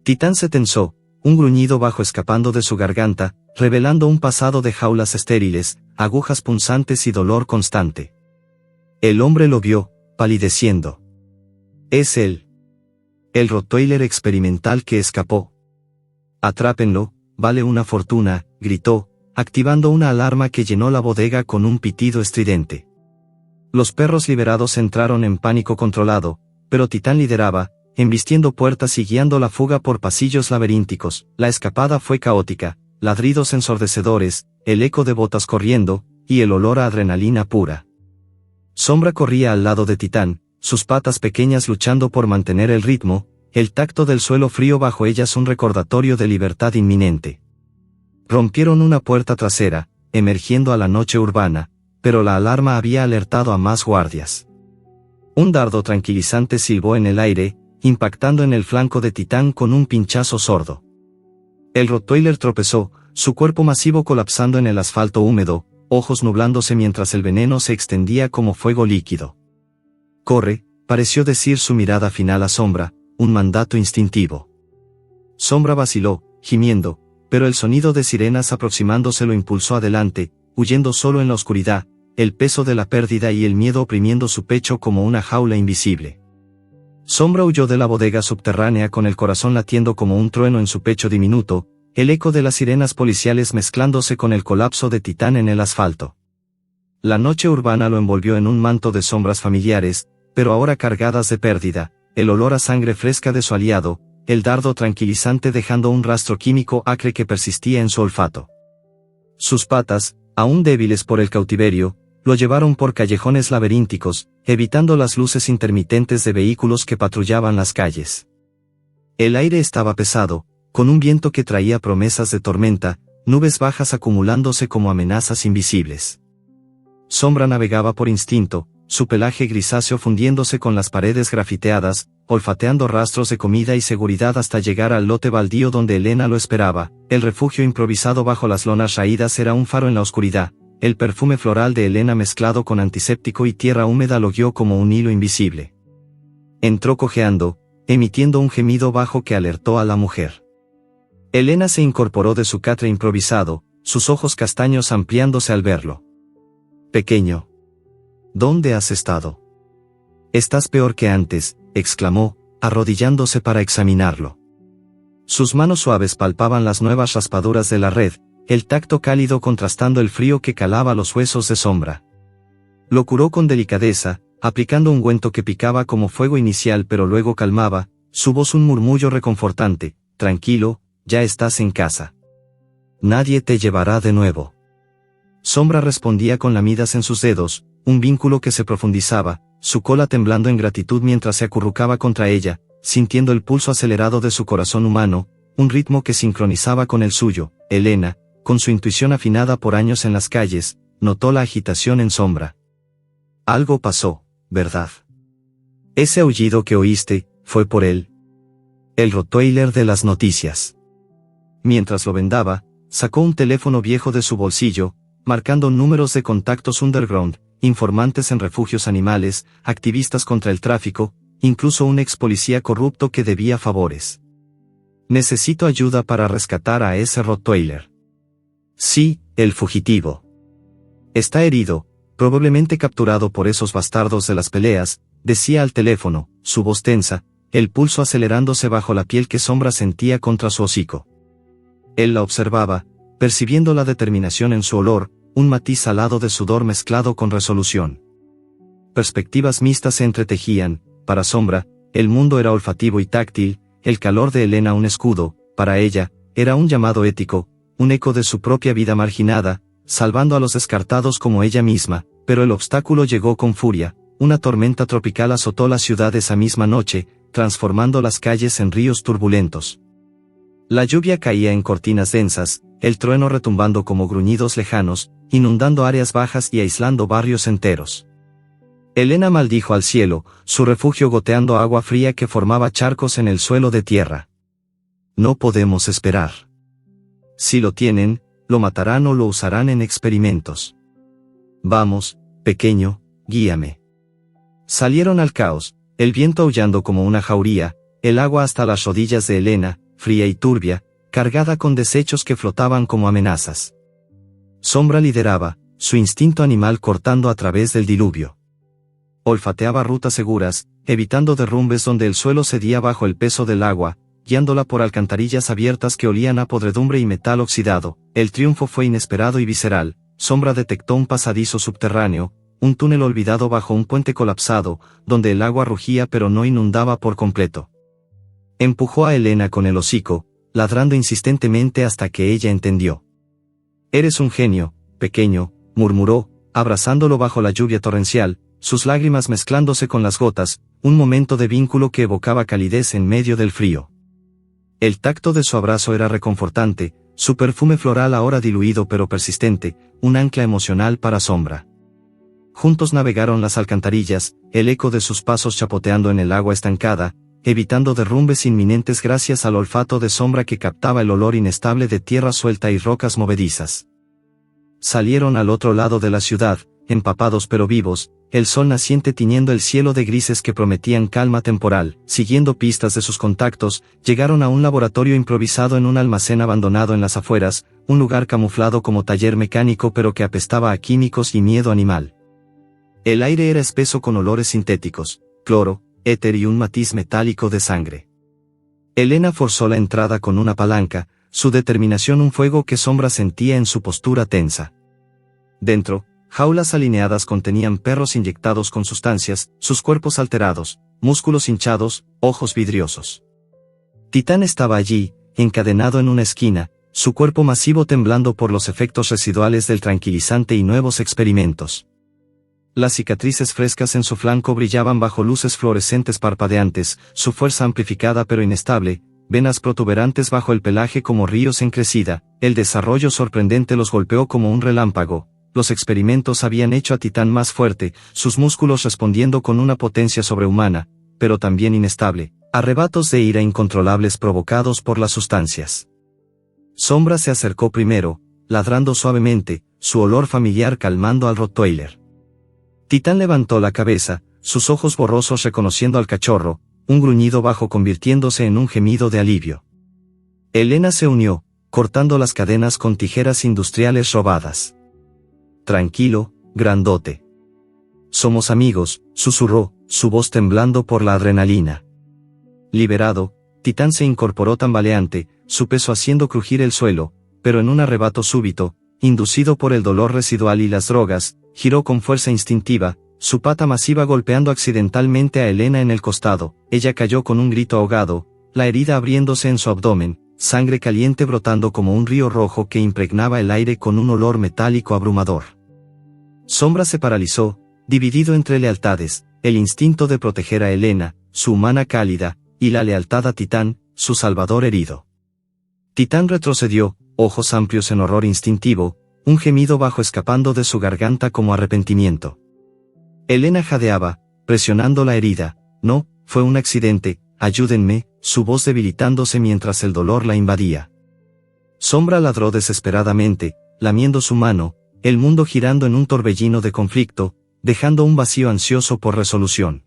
Titán se tensó, un gruñido bajo escapando de su garganta, revelando un pasado de jaulas estériles, agujas punzantes y dolor constante. El hombre lo vio, palideciendo. Es él. El Rottweiler experimental que escapó. Atrápenlo, vale una fortuna, gritó, activando una alarma que llenó la bodega con un pitido estridente. Los perros liberados entraron en pánico controlado, pero Titán lideraba, embistiendo puertas y guiando la fuga por pasillos laberínticos. La escapada fue caótica, ladridos ensordecedores, el eco de botas corriendo, y el olor a adrenalina pura. Sombra corría al lado de Titán, sus patas pequeñas luchando por mantener el ritmo, el tacto del suelo frío bajo ellas un recordatorio de libertad inminente. Rompieron una puerta trasera, emergiendo a la noche urbana, pero la alarma había alertado a más guardias. Un dardo tranquilizante silbó en el aire, impactando en el flanco de Titán con un pinchazo sordo. El Rottweiler tropezó, su cuerpo masivo colapsando en el asfalto húmedo, ojos nublándose mientras el veneno se extendía como fuego líquido. Corre, pareció decir su mirada final a Sombra, un mandato instintivo. Sombra vaciló, gimiendo, pero el sonido de sirenas aproximándose lo impulsó adelante, huyendo solo en la oscuridad, el peso de la pérdida y el miedo oprimiendo su pecho como una jaula invisible. Sombra huyó de la bodega subterránea con el corazón latiendo como un trueno en su pecho diminuto, el eco de las sirenas policiales mezclándose con el colapso de Titán en el asfalto. La noche urbana lo envolvió en un manto de sombras familiares, pero ahora cargadas de pérdida, el olor a sangre fresca de su aliado, el dardo tranquilizante dejando un rastro químico acre que persistía en su olfato. Sus patas, aún débiles por el cautiverio, lo llevaron por callejones laberínticos, evitando las luces intermitentes de vehículos que patrullaban las calles. El aire estaba pesado, con un viento que traía promesas de tormenta, nubes bajas acumulándose como amenazas invisibles. Sombra navegaba por instinto, su pelaje grisáceo fundiéndose con las paredes grafiteadas, olfateando rastros de comida y seguridad hasta llegar al lote baldío donde Elena lo esperaba. El refugio improvisado bajo las lonas raídas era un faro en la oscuridad. El perfume floral de Elena mezclado con antiséptico y tierra húmeda lo guió como un hilo invisible. Entró cojeando, emitiendo un gemido bajo que alertó a la mujer. Elena se incorporó de su catre improvisado, sus ojos castaños ampliándose al verlo. «Pequeño. ¿Dónde has estado?» «Estás peor que antes», exclamó, arrodillándose para examinarlo. Sus manos suaves palpaban las nuevas raspaduras de la red, el tacto cálido contrastando el frío que calaba los huesos de Sombra. Lo curó con delicadeza, aplicando ungüento que picaba como fuego inicial pero luego calmaba, su voz un murmullo reconfortante: «Tranquilo, ya estás en casa. Nadie te llevará de nuevo». Sombra respondía con lamidas en sus dedos, un vínculo que se profundizaba, su cola temblando en gratitud mientras se acurrucaba contra ella, sintiendo el pulso acelerado de su corazón humano, un ritmo que sincronizaba con el suyo. Elena, con su intuición afinada por años en las calles, notó la agitación en Sombra. «Algo pasó, ¿verdad? Ese aullido que oíste, fue por él. El Rottweiler de las noticias». Mientras lo vendaba, sacó un teléfono viejo de su bolsillo, marcando números de contactos underground, informantes en refugios animales, activistas contra el tráfico, incluso un ex policía corrupto que debía favores. «Necesito ayuda para rescatar a ese Rottweiler». «Sí, el fugitivo. Está herido, probablemente capturado por esos bastardos de las peleas», decía al teléfono, su voz tensa, el pulso acelerándose bajo la piel que Sombra sentía contra su hocico. Él la observaba, percibiendo la determinación en su olor, un matiz salado de sudor mezclado con resolución. Perspectivas mixtas se entretejían. Para Sombra, el mundo era olfativo y táctil, el calor de Elena un escudo, para ella, era un llamado ético, un eco de su propia vida marginada, salvando a los descartados como ella misma. Pero el obstáculo llegó con furia, una tormenta tropical azotó la ciudad esa misma noche, transformando las calles en ríos turbulentos. La lluvia caía en cortinas densas, el trueno retumbando como gruñidos lejanos, inundando áreas bajas y aislando barrios enteros. Elena maldijo al cielo, su refugio goteando agua fría que formaba charcos en el suelo de tierra. «No podemos esperar. Si lo tienen, lo matarán o lo usarán en experimentos. Vamos, pequeño, guíame». Salieron al caos, el viento aullando como una jauría, el agua hasta las rodillas de Elena, fría y turbia, cargada con desechos que flotaban como amenazas. Sombra lideraba, su instinto animal cortando a través del diluvio. Olfateaba rutas seguras, evitando derrumbes donde el suelo cedía bajo el peso del agua, guiándola por alcantarillas abiertas que olían a podredumbre y metal oxidado. El triunfo fue inesperado y visceral. Sombra detectó un pasadizo subterráneo, un túnel olvidado bajo un puente colapsado, donde el agua rugía pero no inundaba por completo. Empujó a Elena con el hocico, ladrando insistentemente hasta que ella entendió. «Eres un genio, pequeño», murmuró, abrazándolo bajo la lluvia torrencial, sus lágrimas mezclándose con las gotas, un momento de vínculo que evocaba calidez en medio del frío. El tacto de su abrazo era reconfortante, su perfume floral ahora diluido pero persistente, un ancla emocional para Sombra. Juntos navegaron las alcantarillas, el eco de sus pasos chapoteando en el agua estancada, evitando derrumbes inminentes gracias al olfato de Sombra que captaba el olor inestable de tierra suelta y rocas movedizas. Salieron al otro lado de la ciudad, empapados pero vivos, el sol naciente tiñendo el cielo de grises que prometían calma temporal. Siguiendo pistas de sus contactos, llegaron a un laboratorio improvisado en un almacén abandonado en las afueras, un lugar camuflado como taller mecánico pero que apestaba a químicos y miedo animal. El aire era espeso con olores sintéticos, cloro, éter y un matiz metálico de sangre. Elena forzó la entrada con una palanca, su determinación un fuego que Sombra sentía en su postura tensa. Dentro, Jaulas alineadas contenían perros inyectados con sustancias, sus cuerpos alterados, músculos hinchados, ojos vidriosos. Titán estaba allí, encadenado en una esquina, su cuerpo masivo temblando por los efectos residuales del tranquilizante y nuevos experimentos. Las cicatrices frescas en su flanco brillaban bajo luces fluorescentes parpadeantes, su fuerza amplificada pero inestable, venas protuberantes bajo el pelaje como ríos en crecida, el desarrollo sorprendente los golpeó como un relámpago. Los experimentos habían hecho a Titán más fuerte, sus músculos respondiendo con una potencia sobrehumana, pero también inestable, arrebatos de ira incontrolables provocados por las sustancias. Sombra se acercó primero, ladrando suavemente, su olor familiar calmando al Rottweiler. Titán levantó la cabeza, sus ojos borrosos reconociendo al cachorro, un gruñido bajo convirtiéndose en un gemido de alivio. Elena se unió, cortando las cadenas con tijeras industriales robadas. Tranquilo, grandote. Somos amigos, susurró, su voz temblando por la adrenalina. Liberado, Titán se incorporó tambaleante, su peso haciendo crujir el suelo, pero en un arrebato súbito, inducido por el dolor residual y las drogas, giró con fuerza instintiva, su pata masiva golpeando accidentalmente a Elena en el costado. Ella cayó con un grito ahogado, la herida abriéndose en su abdomen, sangre caliente brotando como un río rojo que impregnaba el aire con un olor metálico abrumador. Sombra se paralizó, dividido entre lealtades, el instinto de proteger a Elena, su humana cálida, y la lealtad a Titán, su salvador herido. Titán retrocedió, ojos amplios en horror instintivo, un gemido bajo escapando de su garganta como arrepentimiento. Elena jadeaba, presionando la herida. No, fue un accidente, ayúdenme, su voz debilitándose mientras el dolor la invadía. Sombra ladró desesperadamente, lamiendo su mano, el mundo girando en un torbellino de conflicto, dejando un vacío ansioso por resolución.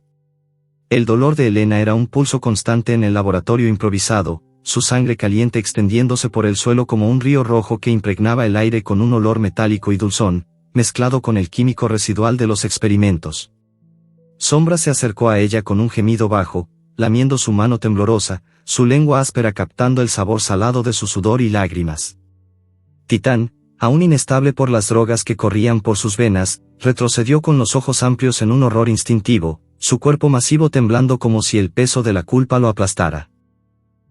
El dolor de Elena era un pulso constante en el laboratorio improvisado, su sangre caliente extendiéndose por el suelo como un río rojo que impregnaba el aire con un olor metálico y dulzón, mezclado con el químico residual de los experimentos. Sombra se acercó a ella con un gemido bajo, lamiendo su mano temblorosa, su lengua áspera captando el sabor salado de su sudor y lágrimas. Titán, aún inestable por las drogas que corrían por sus venas, retrocedió con los ojos amplios en un horror instintivo, su cuerpo masivo temblando como si el peso de la culpa lo aplastara.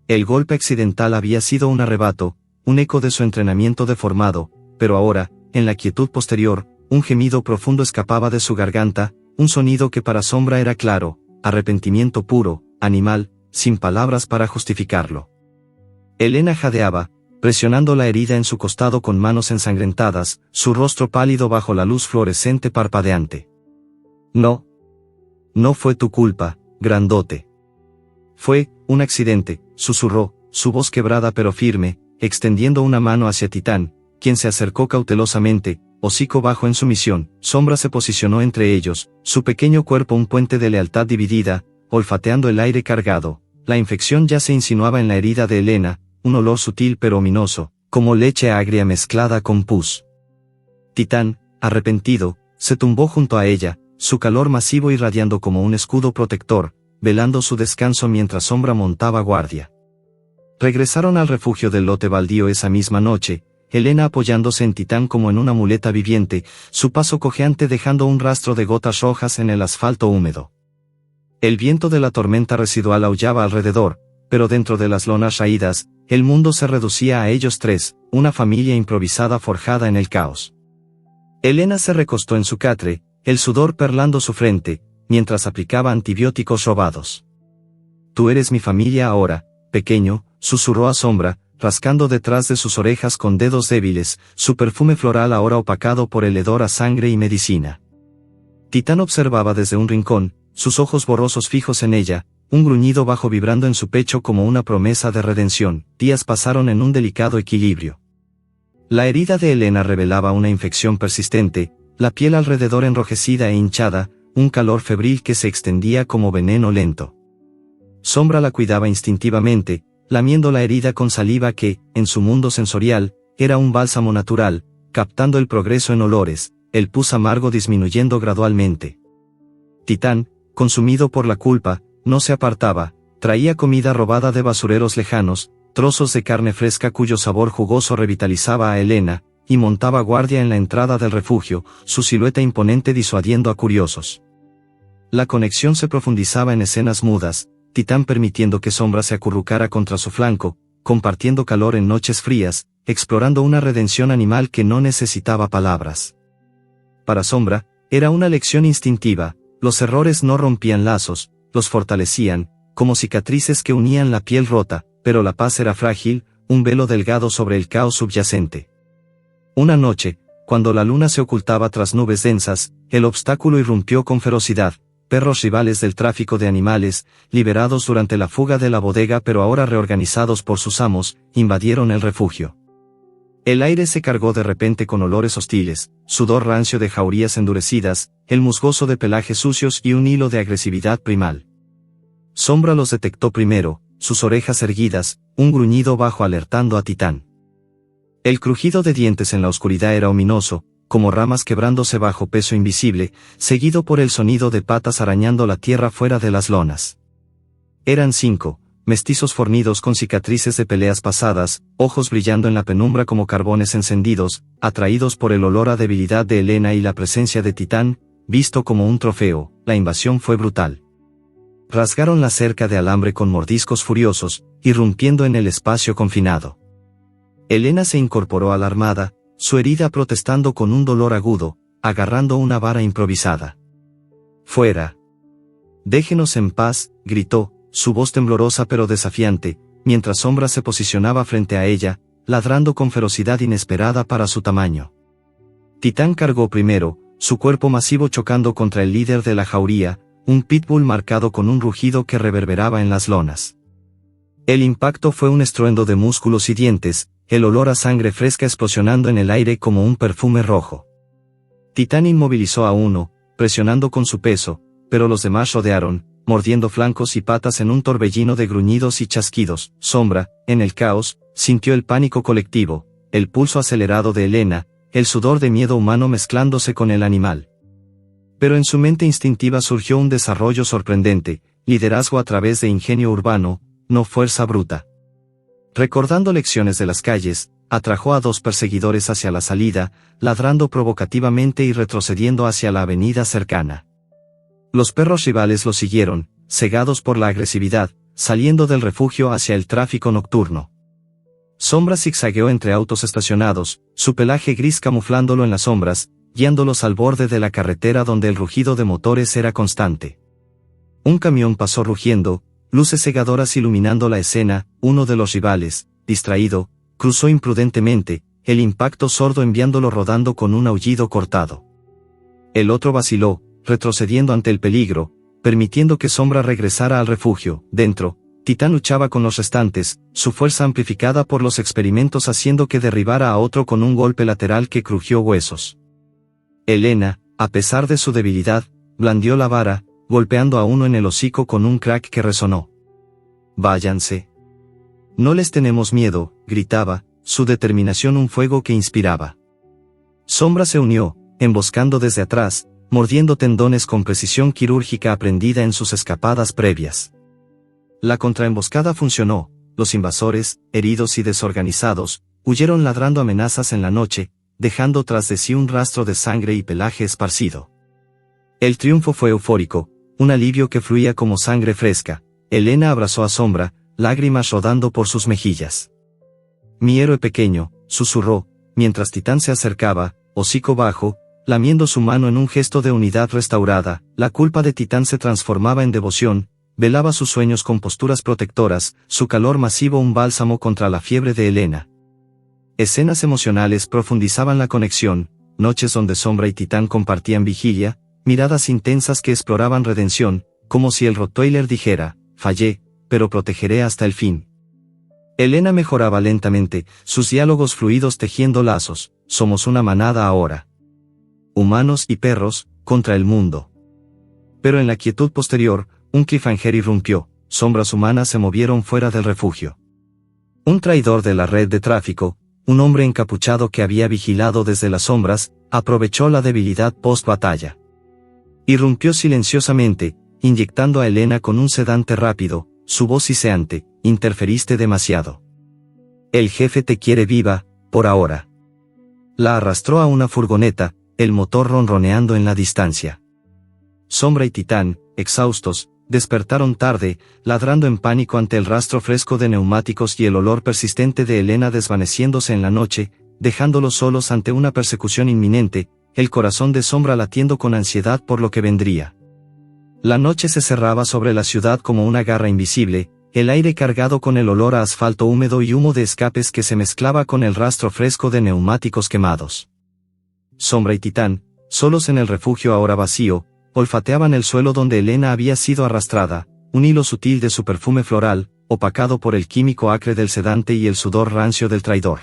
El golpe accidental había sido un arrebato, un eco de su entrenamiento deformado, pero ahora, en la quietud posterior, un gemido profundo escapaba de su garganta, un sonido que para Sombra era claro, arrepentimiento puro, animal, sin palabras para justificarlo. Elena jadeaba, presionando la herida en su costado con manos ensangrentadas, su rostro pálido bajo la luz fluorescente parpadeante. No. No fue tu culpa, grandote. Fue un accidente, susurró, su voz quebrada pero firme, extendiendo una mano hacia Titán, quien se acercó cautelosamente, hocico bajo en sumisión. Sombra se posicionó entre ellos, su pequeño cuerpo un puente de lealtad dividida, olfateando el aire cargado. La infección ya se insinuaba en la herida de Elena, un olor sutil pero ominoso, como leche agria mezclada con pus. Titán, arrepentido, se tumbó junto a ella, su calor masivo irradiando como un escudo protector, velando su descanso mientras Sombra montaba guardia. Regresaron al refugio del lote baldío esa misma noche, Elena apoyándose en Titán como en una muleta viviente, su paso cojeante dejando un rastro de gotas rojas en el asfalto húmedo. El viento de la tormenta residual aullaba alrededor, pero dentro de las lonas raídas, el mundo se reducía a ellos tres, una familia improvisada forjada en el caos. Elena se recostó en su catre, el sudor perlando su frente, mientras aplicaba antibióticos robados. Tú eres mi familia ahora, pequeño, susurró a Sombra, rascando detrás de sus orejas con dedos débiles, su perfume floral ahora opacado por el hedor a sangre y medicina. Titán observaba desde un rincón, sus ojos borrosos fijos en ella, un gruñido bajo vibrando en su pecho como una promesa de redención. Días pasaron en un delicado equilibrio. La herida de Elena revelaba una infección persistente, la piel alrededor enrojecida e hinchada, un calor febril que se extendía como veneno lento. Sombra la cuidaba instintivamente, lamiendo la herida con saliva que, en su mundo sensorial, era un bálsamo natural, captando el progreso en olores, el pus amargo disminuyendo gradualmente. Titán, consumido por la culpa, no se apartaba, traía comida robada de basureros lejanos, trozos de carne fresca cuyo sabor jugoso revitalizaba a Elena, y montaba guardia en la entrada del refugio, su silueta imponente disuadiendo a curiosos. La conexión se profundizaba en escenas mudas, Titán permitiendo que Sombra se acurrucara contra su flanco, compartiendo calor en noches frías, explorando una redención animal que no necesitaba palabras. Para Sombra, era una lección instintiva, los errores no rompían lazos, los fortalecían, como cicatrices que unían la piel rota, pero la paz era frágil, un velo delgado sobre el caos subyacente. Una noche, cuando la luna se ocultaba tras nubes densas, el obstáculo irrumpió con ferocidad. Perros rivales del tráfico de animales, liberados durante la fuga de la bodega pero ahora reorganizados por sus amos, invadieron el refugio. El aire se cargó de repente con olores hostiles, sudor rancio de jaurías endurecidas, el musgoso de pelajes sucios y un hilo de agresividad primal. Sombra los detectó primero, sus orejas erguidas, un gruñido bajo alertando a Titán. El crujido de dientes en la oscuridad era ominoso, como ramas quebrándose bajo peso invisible, seguido por el sonido de patas arañando la tierra fuera de las lonas. Eran 5, mestizos fornidos con cicatrices de peleas pasadas, ojos brillando en la penumbra como carbones encendidos, atraídos por el olor a debilidad de Helena y la presencia de Titán, visto como un trofeo. La invasión fue brutal. Rasgaron la cerca de alambre con mordiscos furiosos, irrumpiendo en el espacio confinado. Helena se incorporó a la armada, su herida protestando con un dolor agudo, agarrando una vara improvisada. ¡Fuera! «Déjenos en paz», gritó, su voz temblorosa pero desafiante, mientras Sombra se posicionaba frente a ella, ladrando con ferocidad inesperada para su tamaño. Titán cargó primero, su cuerpo masivo chocando contra el líder de la jauría, un pitbull marcado con un rugido que reverberaba en las lonas. El impacto fue un estruendo de músculos y dientes, el olor a sangre fresca explosionando en el aire como un perfume rojo. Titán inmovilizó a uno, presionando con su peso, pero los demás rodearon, mordiendo flancos y patas en un torbellino de gruñidos y chasquidos. Sombra, en el caos, sintió el pánico colectivo, el pulso acelerado de Helena, el sudor de miedo humano mezclándose con el animal. Pero en su mente instintiva surgió un desarrollo sorprendente, liderazgo a través de ingenio urbano, no fuerza bruta. Recordando lecciones de las calles, atrajo a 2 perseguidores hacia la salida, ladrando provocativamente y retrocediendo hacia la avenida cercana. Los perros rivales lo siguieron, cegados por la agresividad, saliendo del refugio hacia el tráfico nocturno. Sombra zigzagueó entre autos estacionados, su pelaje gris camuflándolo en las sombras, guiándolos al borde de la carretera donde el rugido de motores era constante. Un camión pasó rugiendo, luces cegadoras iluminando la escena. Uno de los rivales, distraído, cruzó imprudentemente, el impacto sordo enviándolo rodando con un aullido cortado. El otro vaciló, retrocediendo ante el peligro, permitiendo que Sombra regresara al refugio. Dentro, Titán luchaba con los restantes, su fuerza amplificada por los experimentos haciendo que derribara a otro con un golpe lateral que crujió huesos. Helena, a pesar de su debilidad, blandió la vara, golpeando a uno en el hocico con un crack que resonó. «Váyanse. No les tenemos miedo», gritaba, su determinación un fuego que inspiraba. Sombra se unió, emboscando desde atrás, mordiendo tendones con precisión quirúrgica aprendida en sus escapadas previas. La contraemboscada funcionó, los invasores, heridos y desorganizados, huyeron ladrando amenazas en la noche, dejando tras de sí un rastro de sangre y pelaje esparcido. El triunfo fue eufórico, un alivio que fluía como sangre fresca. Helena abrazó a Sombra, lágrimas rodando por sus mejillas. «Mi héroe pequeño», susurró, mientras Titán se acercaba, hocico bajo, lamiendo su mano en un gesto de unidad restaurada. La culpa de Titán se transformaba en devoción, velaba sus sueños con posturas protectoras, su calor masivo un bálsamo contra la fiebre de Helena. Escenas emocionales profundizaban la conexión, noches donde Sombra y Titán compartían vigilia, miradas intensas que exploraban redención, como si el Rottweiler dijera: «Fallé, pero protegeré hasta el fin». Helena mejoraba lentamente, sus diálogos fluidos tejiendo lazos. «Somos una manada ahora. Humanos y perros, contra el mundo». Pero en la quietud posterior, un cliffhanger irrumpió. Sombras humanas se movieron fuera del refugio. Un traidor de la red de tráfico, un hombre encapuchado que había vigilado desde las sombras, aprovechó la debilidad post-batalla. Irrumpió silenciosamente, inyectando a Helena con un sedante rápido, su voz siseante: «Interferiste demasiado. El jefe te quiere viva, por ahora. La arrastró a una furgoneta, el motor ronroneando en la distancia. Sombra y Titán, exhaustos, despertaron tarde, ladrando en pánico ante el rastro fresco de neumáticos y el olor persistente de Elena desvaneciéndose en la noche, dejándolos solos ante una persecución inminente, el corazón de Sombra latiendo con ansiedad por lo que vendría. La noche se cerraba sobre la ciudad como una garra invisible, el aire cargado con el olor a asfalto húmedo y humo de escapes que se mezclaba con el rastro fresco de neumáticos quemados. Sombra y Titán, solos en el refugio ahora vacío, olfateaban el suelo donde Elena había sido arrastrada, un hilo sutil de su perfume floral, opacado por el químico acre del sedante y el sudor rancio del traidor.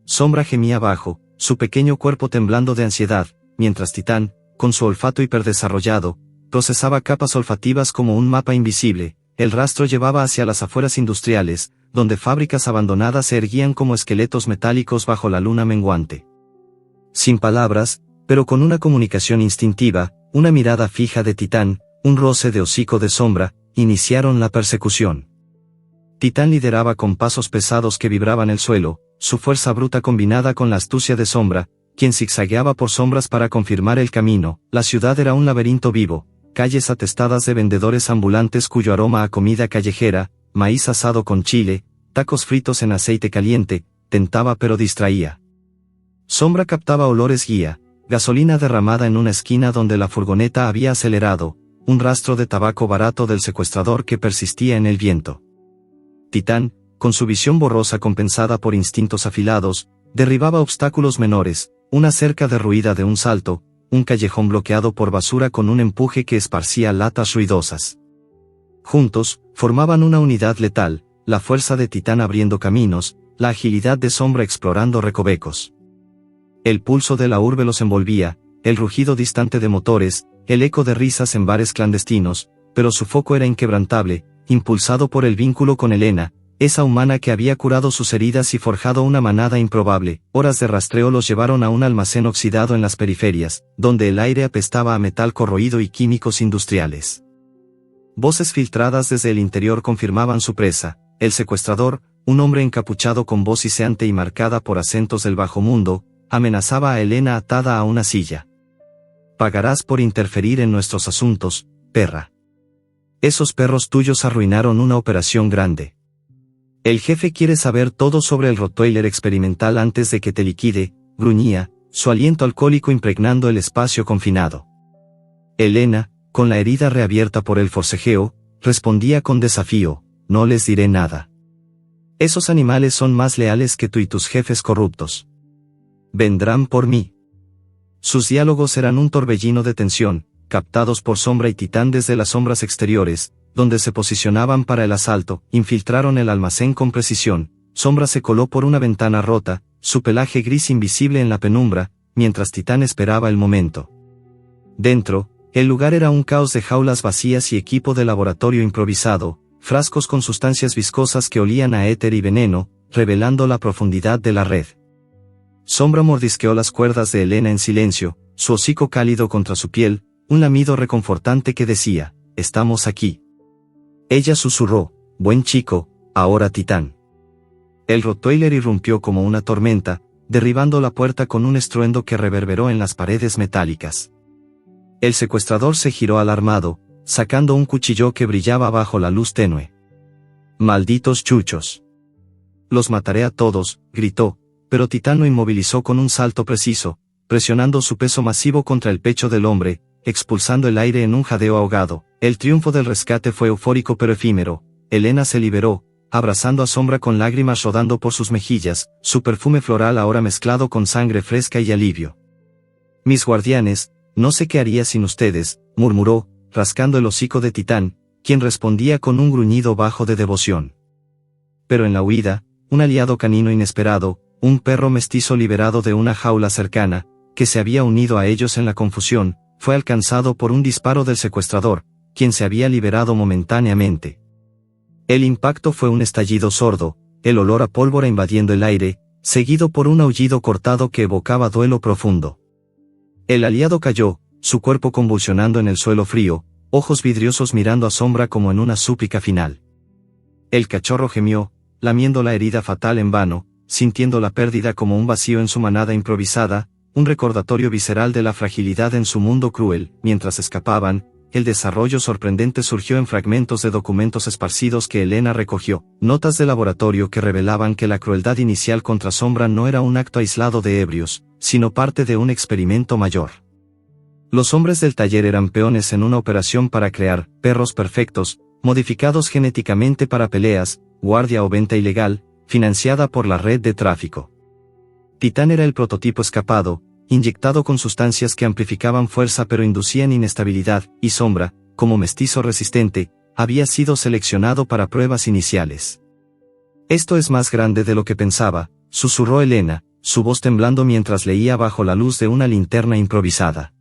Sombra gemía abajo, su pequeño cuerpo temblando de ansiedad, mientras Titán, con su olfato hiperdesarrollado, procesaba capas olfativas como un mapa invisible. El rastro llevaba hacia las afueras industriales, donde fábricas abandonadas se erguían como esqueletos metálicos bajo la luna menguante. Sin palabras, pero con una comunicación instintiva, una mirada fija de Titán, un roce de hocico de Sombra, iniciaron la persecución. Titán lideraba con pasos pesados que vibraban el suelo, su fuerza bruta combinada con la astucia de Sombra, quien zigzagueaba por sombras para confirmar el camino. La ciudad era un laberinto vivo, calles atestadas de vendedores ambulantes cuyo aroma a comida callejera, maíz asado con chile, tacos fritos en aceite caliente, tentaba pero distraía. Sombra captaba olores guía, gasolina derramada en una esquina donde la furgoneta había acelerado, un rastro de tabaco barato del secuestrador que persistía en el viento. Titán, con su visión borrosa compensada por instintos afilados, derribaba obstáculos menores, una cerca derruida de un salto, un callejón bloqueado por basura con un empuje que esparcía latas ruidosas. Juntos, formaban una unidad letal, la fuerza de Titán abriendo caminos, la agilidad de Sombra explorando recovecos. El pulso de la urbe los envolvía, el rugido distante de motores, el eco de risas en bares clandestinos, pero su foco era inquebrantable, impulsado por el vínculo con Elena, esa humana que había curado sus heridas y forjado una manada improbable. Horas de rastreo los llevaron a un almacén oxidado en las periferias, donde el aire apestaba a metal corroído y químicos industriales. Voces filtradas desde el interior confirmaban su presa, el secuestrador, un hombre encapuchado con voz hiceante y marcada por acentos del bajo mundo, amenazaba a Elena atada a una silla. «Pagarás por interferir en nuestros asuntos, perra. Esos perros tuyos arruinaron una operación grande. El jefe quiere saber todo sobre el Rottweiler experimental antes de que te liquide», gruñía, su aliento alcohólico impregnando el espacio confinado. Elena, con la herida reabierta por el forcejeo, respondía con desafío: «No les diré nada. Esos animales son más leales que tú y tus jefes corruptos. Vendrán por mí». Sus diálogos eran un torbellino de tensión, captados por Sombra y Titán desde las sombras exteriores, donde se posicionaban para el asalto. Infiltraron el almacén con precisión. Sombra se coló por una ventana rota, su pelaje gris invisible en la penumbra, mientras Titán esperaba el momento. Dentro, el lugar era un caos de jaulas vacías y equipo de laboratorio improvisado, frascos con sustancias viscosas que olían a éter y veneno, revelando la profundidad de la red. Sombra mordisqueó las cuerdas de Elena en silencio, su hocico cálido contra su piel, un lamido reconfortante que decía: «Estamos aquí». Ella susurró: «Buen chico, ahora Titán». El Rottweiler irrumpió como una tormenta, derribando la puerta con un estruendo que reverberó en las paredes metálicas. El secuestrador se giró alarmado, sacando un cuchillo que brillaba bajo la luz tenue. «Malditos chuchos. Los mataré a todos», gritó, pero Titán lo inmovilizó con un salto preciso, presionando su peso masivo contra el pecho del hombre, expulsando el aire en un jadeo ahogado. El triunfo del rescate fue eufórico pero efímero. Elena se liberó, abrazando a Sombra con lágrimas rodando por sus mejillas, su perfume floral ahora mezclado con sangre fresca y alivio. «Mis guardianes, no sé qué haría sin ustedes», murmuró, rascando el hocico de Titán, quien respondía con un gruñido bajo de devoción. Pero en la huida, un aliado canino inesperado, un perro mestizo liberado de una jaula cercana, que se había unido a ellos en la confusión, fue alcanzado por un disparo del secuestrador, quien se había liberado momentáneamente. El impacto fue un estallido sordo, el olor a pólvora invadiendo el aire, seguido por un aullido cortado que evocaba duelo profundo. El aliado cayó, su cuerpo convulsionando en el suelo frío, ojos vidriosos mirando a Sombra como en una súplica final. El cachorro gemió, lamiendo la herida fatal en vano, sintiendo la pérdida como un vacío en su manada improvisada, un recordatorio visceral de la fragilidad en su mundo cruel. Mientras escapaban, el desarrollo sorprendente surgió en fragmentos de documentos esparcidos que Elena recogió, notas de laboratorio que revelaban que la crueldad inicial contra Sombra no era un acto aislado de ebrios, sino parte de un experimento mayor. Los hombres del taller eran peones en una operación para crear perros perfectos, modificados genéticamente para peleas, guardia o venta ilegal, financiada por la red de tráfico. Titán era el prototipo escapado, inyectado con sustancias que amplificaban fuerza pero inducían inestabilidad, y Sombra, como mestizo resistente, había sido seleccionado para pruebas iniciales. «Esto es más grande de lo que pensaba», susurró Elena, su voz temblando mientras leía bajo la luz de una linterna improvisada.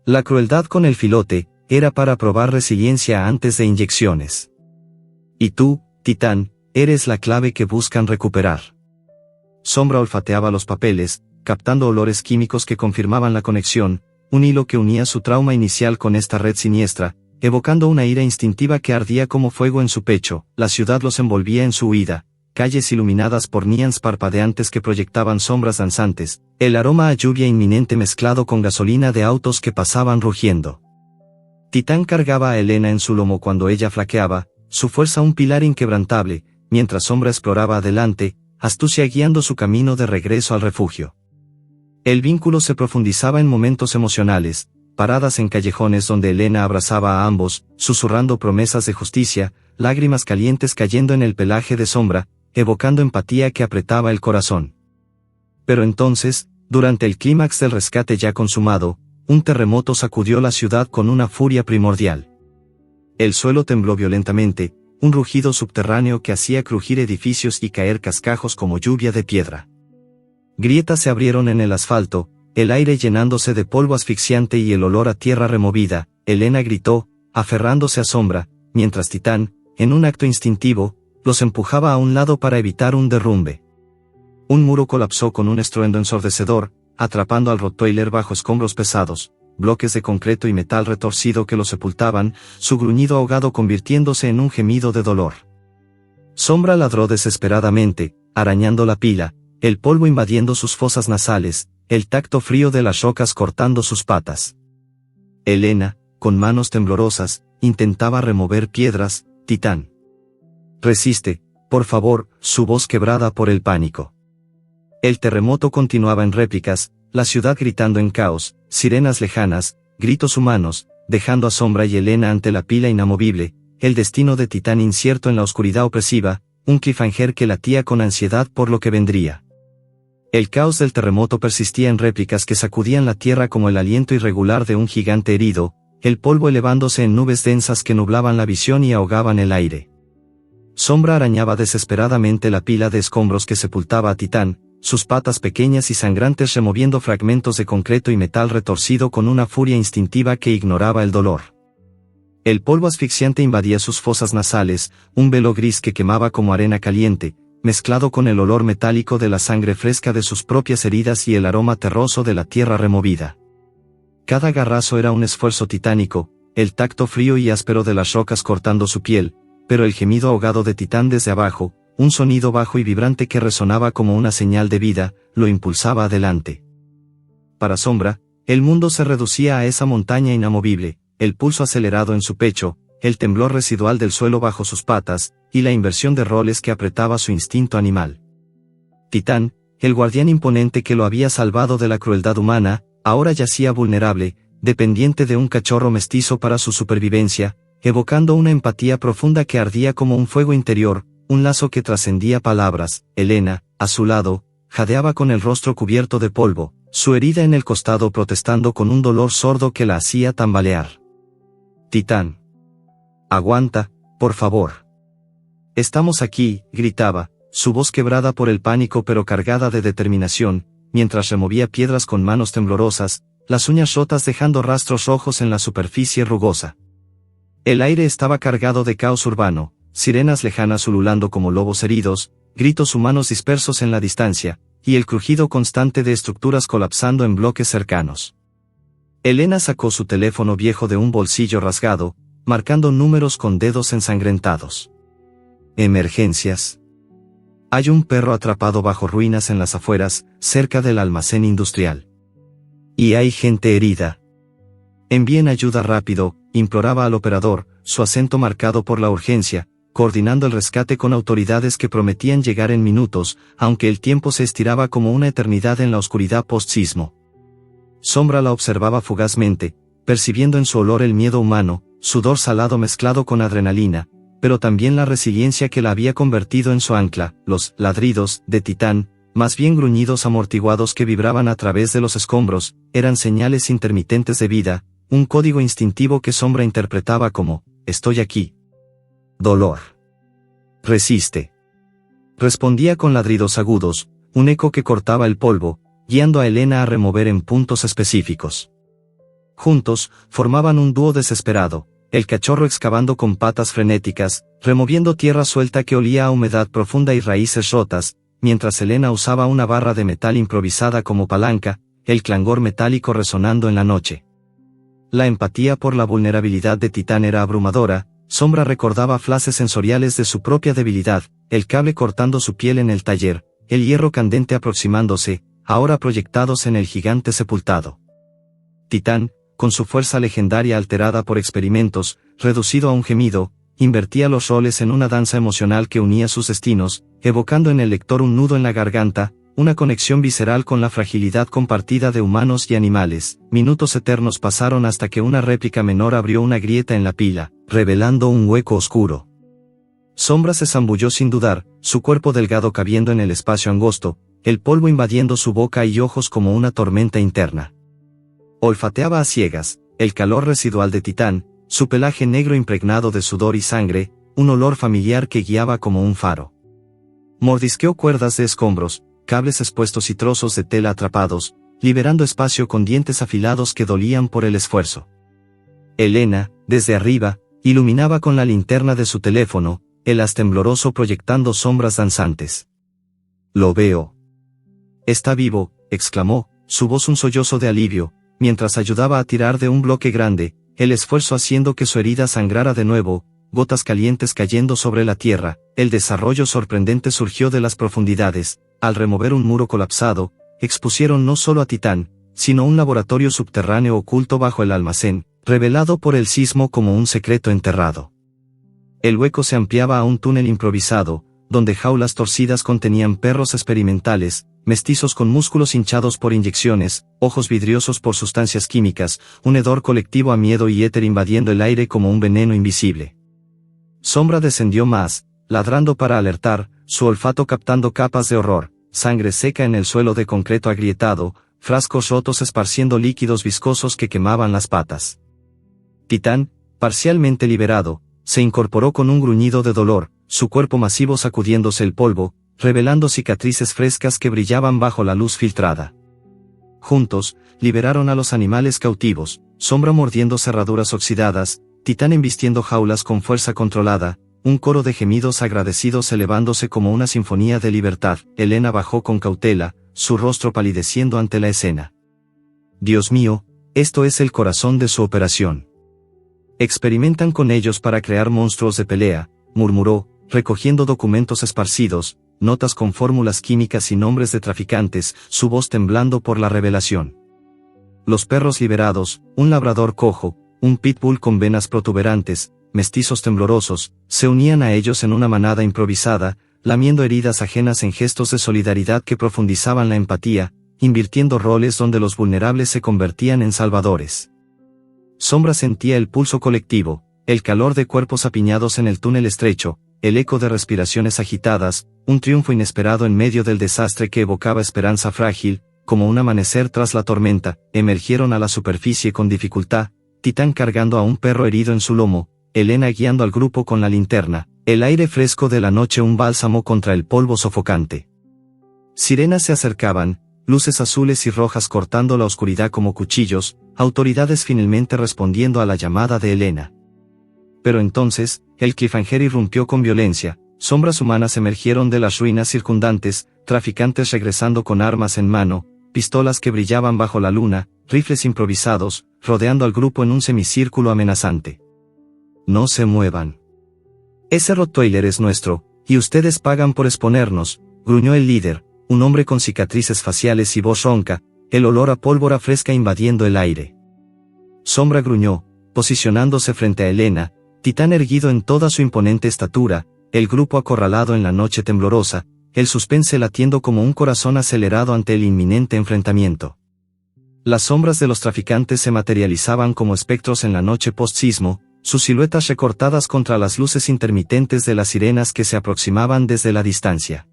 La crueldad con el filote era para probar resiliencia antes de inyecciones. Y tú, Titán, eres la clave que buscan recuperar. Sombra olfateaba los papeles, captando olores químicos que confirmaban la conexión, un hilo que unía su trauma inicial con esta red siniestra, evocando una ira instintiva que ardía como fuego en su pecho. La ciudad los envolvía en su huida, calles iluminadas por neons parpadeantes que proyectaban sombras danzantes, el aroma a lluvia inminente mezclado con gasolina de autos que pasaban rugiendo. Titán cargaba a Elena en su lomo cuando ella flaqueaba, su fuerza un pilar inquebrantable, mientras Sombra exploraba adelante, astucia guiando su camino de regreso al refugio. El vínculo se profundizaba en momentos emocionales, paradas en callejones donde Elena abrazaba a ambos, susurrando promesas de justicia, lágrimas calientes cayendo en el pelaje de Sombra, evocando empatía que apretaba el corazón. Pero entonces, durante el clímax del rescate ya consumado, un terremoto sacudió la ciudad con una furia primordial. El suelo tembló violentamente, un rugido subterráneo que hacía crujir edificios y caer cascajos como lluvia de piedra. Grietas se abrieron en el asfalto, el aire llenándose de polvo asfixiante y el olor a tierra removida. Elena gritó, aferrándose a Sombra, mientras Titán, en un acto instintivo, los empujaba a un lado para evitar un derrumbe. Un muro colapsó con un estruendo ensordecedor, atrapando al Rottweiler bajo escombros pesados, bloques de concreto y metal retorcido que lo sepultaban, su gruñido ahogado convirtiéndose en un gemido de dolor. Sombra ladró desesperadamente, arañando la pila, el polvo invadiendo sus fosas nasales, el tacto frío de las rocas cortando sus patas. Elena, con manos temblorosas, intentaba remover piedras. Titán. Resiste, por favor, su voz quebrada por el pánico. El terremoto continuaba en réplicas, la ciudad gritando en caos, sirenas lejanas, gritos humanos, dejando a Sombra y Elena ante la pila inamovible, el destino de Titán incierto en la oscuridad opresiva, un cliffhanger que latía con ansiedad por lo que vendría. El caos del terremoto persistía en réplicas que sacudían la tierra como el aliento irregular de un gigante herido, el polvo elevándose en nubes densas que nublaban la visión y ahogaban el aire. Sombra arañaba desesperadamente la pila de escombros que sepultaba a Titán, sus patas pequeñas y sangrantes removiendo fragmentos de concreto y metal retorcido con una furia instintiva que ignoraba el dolor. El polvo asfixiante invadía sus fosas nasales, un velo gris que quemaba como arena caliente, mezclado con el olor metálico de la sangre fresca de sus propias heridas y el aroma terroso de la tierra removida. Cada garrazo era un esfuerzo titánico, el tacto frío y áspero de las rocas cortando su piel, pero el gemido ahogado de Titán desde abajo, un sonido bajo y vibrante que resonaba como una señal de vida, lo impulsaba adelante. Para Sombra, el mundo se reducía a esa montaña inamovible, el pulso acelerado en su pecho, el temblor residual del suelo bajo sus patas, y la inversión de roles que apretaba su instinto animal. Titán, el guardián imponente que lo había salvado de la crueldad humana, ahora yacía vulnerable, dependiente de un cachorro mestizo para su supervivencia, evocando una empatía profunda que ardía como un fuego interior, un lazo que trascendía palabras. Elena, a su lado, jadeaba con el rostro cubierto de polvo, su herida en el costado protestando con un dolor sordo que la hacía tambalear. Titán. Aguanta, por favor. Estamos aquí, gritaba, su voz quebrada por el pánico pero cargada de determinación, mientras removía piedras con manos temblorosas, las uñas rotas dejando rastros rojos en la superficie rugosa. El aire estaba cargado de caos urbano, sirenas lejanas ululando como lobos heridos, gritos humanos dispersos en la distancia, y el crujido constante de estructuras colapsando en bloques cercanos. Elena sacó su teléfono viejo de un bolsillo rasgado, marcando números con dedos ensangrentados. Emergencias. Hay un perro atrapado bajo ruinas en las afueras, cerca del almacén industrial. Y hay gente herida. Envíen ayuda rápido, imploraba al operador, su acento marcado por la urgencia, coordinando el rescate con autoridades que prometían llegar en minutos, aunque el tiempo se estiraba como una eternidad en la oscuridad post-sismo. Sombra la observaba fugazmente, percibiendo en su olor el miedo humano, sudor salado mezclado con adrenalina, pero también la resiliencia que la había convertido en su ancla. Los ladridos de Titán, más bien gruñidos amortiguados que vibraban a través de los escombros, eran señales intermitentes de vida, un código instintivo que Sombra interpretaba como, estoy aquí. Dolor. Resiste. Respondía con ladridos agudos, un eco que cortaba el polvo, guiando a Elena a remover en puntos específicos. Juntos, formaban un dúo desesperado, el cachorro excavando con patas frenéticas, removiendo tierra suelta que olía a humedad profunda y raíces rotas, mientras Elena usaba una barra de metal improvisada como palanca, el clangor metálico resonando en la noche. La empatía por la vulnerabilidad de Titán era abrumadora. Sombra recordaba flashes sensoriales de su propia debilidad, el cable cortando su piel en el taller, el hierro candente aproximándose, ahora proyectados en el gigante sepultado. Titán, con su fuerza legendaria alterada por experimentos, reducido a un gemido, invertía los roles en una danza emocional que unía sus destinos, evocando en el lector un nudo en la garganta, una conexión visceral con la fragilidad compartida de humanos y animales. Minutos eternos pasaron hasta que una réplica menor abrió una grieta en la pila, revelando un hueco oscuro. Sombra se zambulló sin dudar, su cuerpo delgado cabiendo en el espacio angosto, el polvo invadiendo su boca y ojos como una tormenta interna. Olfateaba a ciegas, el calor residual de Titán, su pelaje negro impregnado de sudor y sangre, un olor familiar que guiaba como un faro. Mordisqueó cuerdas de escombros, cables expuestos y trozos de tela atrapados, liberando espacio con dientes afilados que dolían por el esfuerzo. Elena, desde arriba, iluminaba con la linterna de su teléfono, el haz tembloroso proyectando sombras danzantes. «Lo veo». «Está vivo», exclamó, su voz un sollozo de alivio, mientras ayudaba a tirar de un bloque grande, el esfuerzo haciendo que su herida sangrara de nuevo, gotas calientes cayendo sobre la tierra. El desarrollo sorprendente surgió de las profundidades. Al remover un muro colapsado, expusieron no solo a Titán, sino un laboratorio subterráneo oculto bajo el almacén, revelado por el sismo como un secreto enterrado. El hueco se ampliaba a un túnel improvisado, donde jaulas torcidas contenían perros experimentales, mestizos con músculos hinchados por inyecciones, ojos vidriosos por sustancias químicas, un hedor colectivo a miedo y éter invadiendo el aire como un veneno invisible. Sombra descendió más, ladrando para alertar, su olfato captando capas de horror, sangre seca en el suelo de concreto agrietado, frascos rotos esparciendo líquidos viscosos que quemaban las patas. Titán, parcialmente liberado, se incorporó con un gruñido de dolor, su cuerpo masivo sacudiéndose el polvo, revelando cicatrices frescas que brillaban bajo la luz filtrada. Juntos, liberaron a los animales cautivos, Sombra mordiendo cerraduras oxidadas, Titán embistiendo jaulas con fuerza controlada, un coro de gemidos agradecidos elevándose como una sinfonía de libertad. Elena bajó con cautela, su rostro palideciendo ante la escena. «Dios mío, esto es el corazón de su operación. Experimentan con ellos para crear monstruos de pelea», murmuró, recogiendo documentos esparcidos, notas con fórmulas químicas y nombres de traficantes, su voz temblando por la revelación. Los perros liberados, un labrador cojo, un pitbull con venas protuberantes, mestizos temblorosos, se unían a ellos en una manada improvisada, lamiendo heridas ajenas en gestos de solidaridad que profundizaban la empatía, invirtiendo roles donde los vulnerables se convertían en salvadores. Sombra sentía el pulso colectivo, el calor de cuerpos apiñados en el túnel estrecho, el eco de respiraciones agitadas, un triunfo inesperado en medio del desastre que evocaba esperanza frágil, como un amanecer tras la tormenta. Emergieron a la superficie con dificultad, Titán cargando a un perro herido en su lomo, Elena guiando al grupo con la linterna, el aire fresco de la noche un bálsamo contra el polvo sofocante. Sirenas se acercaban, luces azules y rojas cortando la oscuridad como cuchillos, autoridades finalmente respondiendo a la llamada de Elena. Pero entonces, el cliffhanger irrumpió con violencia, sombras humanas emergieron de las ruinas circundantes, traficantes regresando con armas en mano, pistolas que brillaban bajo la luna, rifles improvisados, rodeando al grupo en un semicírculo amenazante. «No se muevan. Ese Rottweiler es nuestro», y ustedes pagan por exponernos, gruñó el líder, un hombre con cicatrices faciales y voz ronca, el olor a pólvora fresca invadiendo el aire. Sombra gruñó, posicionándose frente a Elena, Titán erguido en toda su imponente estatura, el grupo acorralado en la noche temblorosa, el suspense latiendo como un corazón acelerado ante el inminente enfrentamiento. Las sombras de los traficantes se materializaban como espectros en la noche post-sismo, sus siluetas recortadas contra las luces intermitentes de las sirenas que se aproximaban desde la distancia.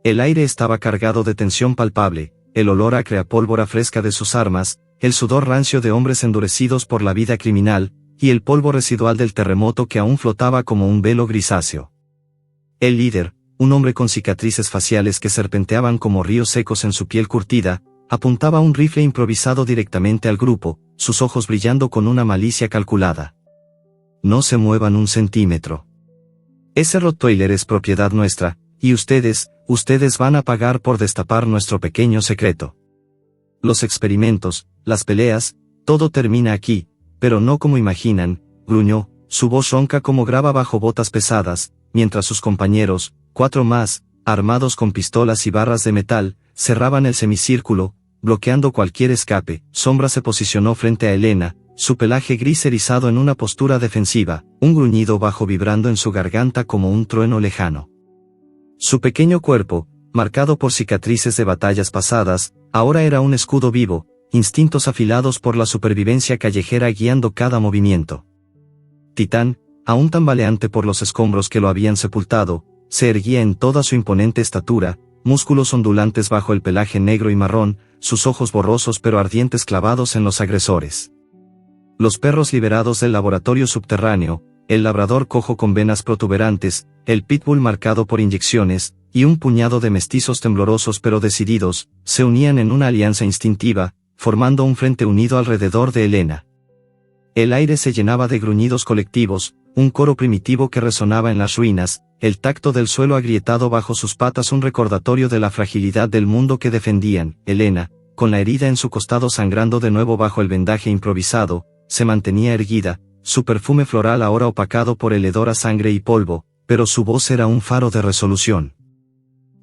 El aire estaba cargado de tensión palpable, el olor acre a pólvora fresca de sus armas, el sudor rancio de hombres endurecidos por la vida criminal, y el polvo residual del terremoto que aún flotaba como un velo grisáceo. El líder, un hombre con cicatrices faciales que serpenteaban como ríos secos en su piel curtida, apuntaba un rifle improvisado directamente al grupo, sus ojos brillando con una malicia calculada. No se muevan un centímetro. Ese Rottweiler es propiedad nuestra, y ustedes van a pagar por destapar nuestro pequeño secreto. Los experimentos, las peleas, todo termina aquí, pero no como imaginan, gruñó, su voz ronca como grava bajo botas pesadas, mientras sus compañeros, 4 más, armados con pistolas y barras de metal, cerraban el semicírculo, bloqueando cualquier escape. Sombra se posicionó frente a Elena, su pelaje gris erizado en una postura defensiva, un gruñido bajo vibrando en su garganta como un trueno lejano. Su pequeño cuerpo, marcado por cicatrices de batallas pasadas, ahora era un escudo vivo, instintos afilados por la supervivencia callejera guiando cada movimiento. Titán, aún tambaleante por los escombros que lo habían sepultado, se erguía en toda su imponente estatura, músculos ondulantes bajo el pelaje negro y marrón, sus ojos borrosos pero ardientes clavados en los agresores. Los perros liberados del laboratorio subterráneo, el labrador cojo con venas protuberantes, el pitbull marcado por inyecciones, y un puñado de mestizos temblorosos pero decididos, se unían en una alianza instintiva, formando un frente unido alrededor de Elena. El aire se llenaba de gruñidos colectivos, un coro primitivo que resonaba en las ruinas, el tacto del suelo agrietado bajo sus patas un recordatorio de la fragilidad del mundo que defendían. Elena, con la herida en su costado sangrando de nuevo bajo el vendaje improvisado, se mantenía erguida, su perfume floral ahora opacado por el hedor a sangre y polvo, pero su voz era un faro de resolución.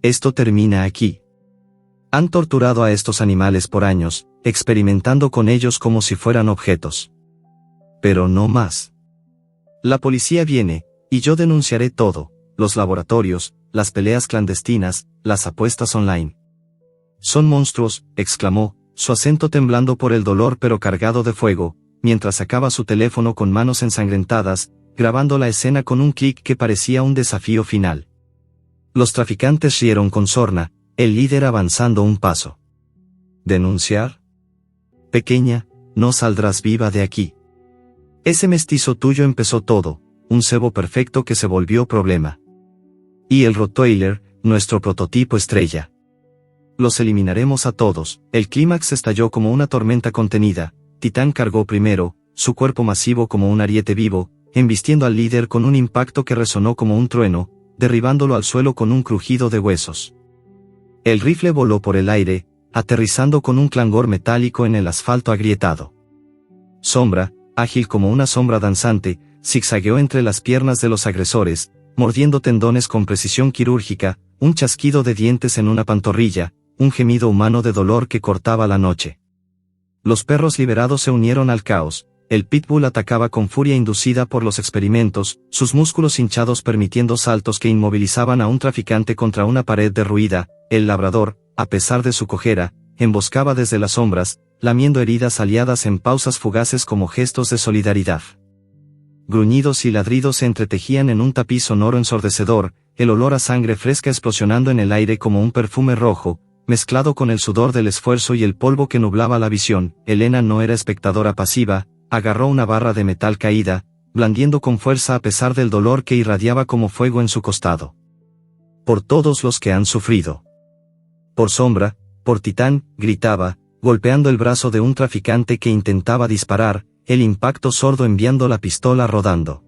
Esto termina aquí. Han torturado a estos animales por años, experimentando con ellos como si fueran objetos. Pero no más. La policía viene, y yo denunciaré todo, los laboratorios, las peleas clandestinas, las apuestas online. Son monstruos, exclamó, su acento temblando por el dolor pero cargado de fuego, mientras sacaba su teléfono con manos ensangrentadas, grabando la escena con un clic que parecía un desafío final. Los traficantes rieron con sorna, el líder avanzando un paso. ¿Denunciar? Pequeña, no saldrás viva de aquí. Ese mestizo tuyo empezó todo, un cebo perfecto que se volvió problema. Y el Rottweiler, nuestro prototipo estrella. Los eliminaremos a todos. El clímax estalló como una tormenta contenida. Titán cargó primero, su cuerpo masivo como un ariete vivo, embistiendo al líder con un impacto que resonó como un trueno, derribándolo al suelo con un crujido de huesos. El rifle voló por el aire, aterrizando con un clangor metálico en el asfalto agrietado. Sombra, ágil como una sombra danzante, zigzagueó entre las piernas de los agresores, mordiendo tendones con precisión quirúrgica, un chasquido de dientes en una pantorrilla, un gemido humano de dolor que cortaba la noche. Los perros liberados se unieron al caos, el pitbull atacaba con furia inducida por los experimentos, sus músculos hinchados permitiendo saltos que inmovilizaban a un traficante contra una pared derruida, el labrador, a pesar de su cojera, emboscaba desde las sombras, lamiendo heridas aliadas en pausas fugaces como gestos de solidaridad. Gruñidos y ladridos se entretejían en un tapiz sonoro ensordecedor, el olor a sangre fresca explosionando en el aire como un perfume rojo, mezclado con el sudor del esfuerzo y el polvo que nublaba la visión. Elena no era espectadora pasiva, agarró una barra de metal caída, blandiendo con fuerza a pesar del dolor que irradiaba como fuego en su costado. Por todos los que han sufrido. Por Sombra, por Titán, gritaba, golpeando el brazo de un traficante que intentaba disparar, el impacto sordo enviando la pistola rodando.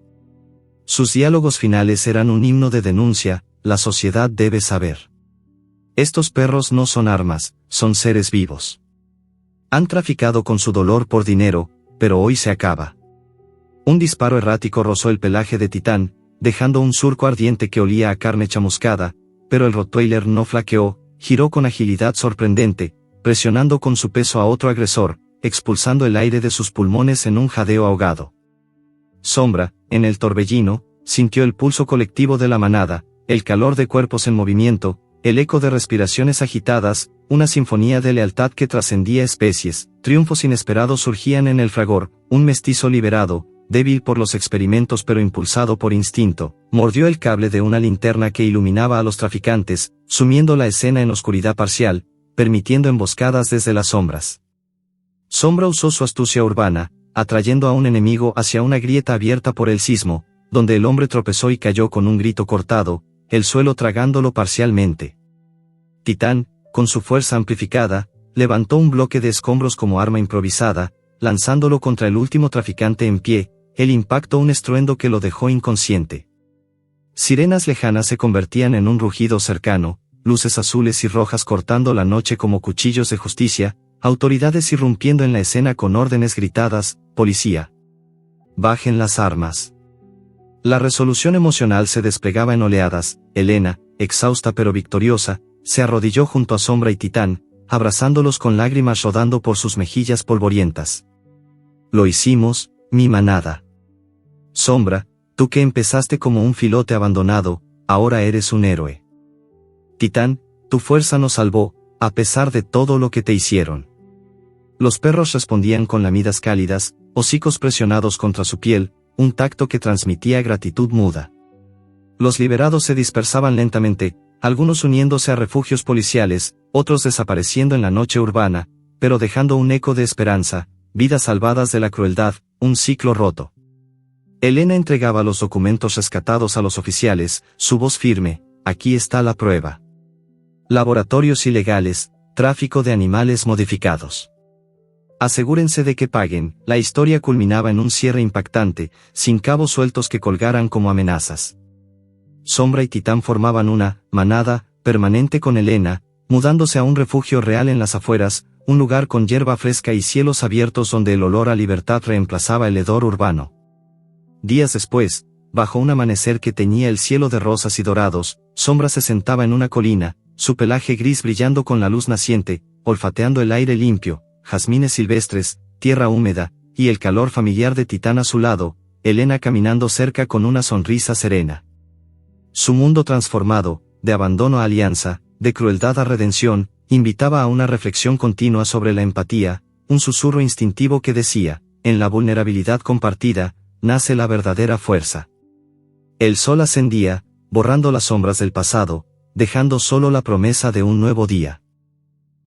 Sus diálogos finales eran un himno de denuncia: la sociedad debe saber. Estos perros no son armas, son seres vivos. Han traficado con su dolor por dinero, pero hoy se acaba. Un disparo errático rozó el pelaje de Titán, dejando un surco ardiente que olía a carne chamuscada, pero el Rottweiler no flaqueó, giró con agilidad sorprendente, presionando con su peso a otro agresor, expulsando el aire de sus pulmones en un jadeo ahogado. Sombra, en el torbellino, sintió el pulso colectivo de la manada, el calor de cuerpos en movimiento, el eco de respiraciones agitadas, una sinfonía de lealtad que trascendía especies. Triunfos inesperados surgían en el fragor. Un mestizo liberado, débil por los experimentos pero impulsado por instinto, mordió el cable de una linterna que iluminaba a los traficantes, sumiendo la escena en oscuridad parcial, permitiendo emboscadas desde las sombras. Sombra usó su astucia urbana, atrayendo a un enemigo hacia una grieta abierta por el sismo, donde el hombre tropezó y cayó con un grito cortado, el suelo tragándolo parcialmente. Titán, con su fuerza amplificada, levantó un bloque de escombros como arma improvisada, lanzándolo contra el último traficante en pie, el impacto un estruendo que lo dejó inconsciente. Sirenas lejanas se convertían en un rugido cercano, luces azules y rojas cortando la noche como cuchillos de justicia, autoridades irrumpiendo en la escena con órdenes gritadas: policía, bajen las armas. La resolución emocional se desplegaba en oleadas. Elena, exhausta pero victoriosa, se arrodilló junto a Sombra y Titán, abrazándolos con lágrimas rodando por sus mejillas polvorientas. Lo hicimos, mi manada. Sombra, tú que empezaste como un filote abandonado, ahora eres un héroe. Titán, tu fuerza nos salvó, a pesar de todo lo que te hicieron. Los perros respondían con lamidas cálidas, hocicos presionados contra su piel, un tacto que transmitía gratitud muda. Los liberados se dispersaban lentamente, algunos uniéndose a refugios policiales, otros desapareciendo en la noche urbana, pero dejando un eco de esperanza, vidas salvadas de la crueldad, un ciclo roto. Elena entregaba los documentos rescatados a los oficiales, su voz firme: aquí está la prueba. Laboratorios ilegales, tráfico de animales modificados. Asegúrense de que paguen. La historia culminaba en un cierre impactante, sin cabos sueltos que colgaran como amenazas. Sombra y Titán formaban una manada permanente con Elena, mudándose a un refugio real en las afueras, un lugar con hierba fresca y cielos abiertos donde el olor a libertad reemplazaba el hedor urbano. Días después, bajo un amanecer que teñía el cielo de rosas y dorados, Sombra se sentaba en una colina, su pelaje gris brillando con la luz naciente, olfateando el aire limpio, jazmines silvestres, tierra húmeda, y el calor familiar de Titán a su lado, Elena caminando cerca con una sonrisa serena. Su mundo transformado, de abandono a alianza, de crueldad a redención, invitaba a una reflexión continua sobre la empatía, un susurro instintivo que decía: en la vulnerabilidad compartida, nace la verdadera fuerza. El sol ascendía, borrando las sombras del pasado, dejando solo la promesa de un nuevo día.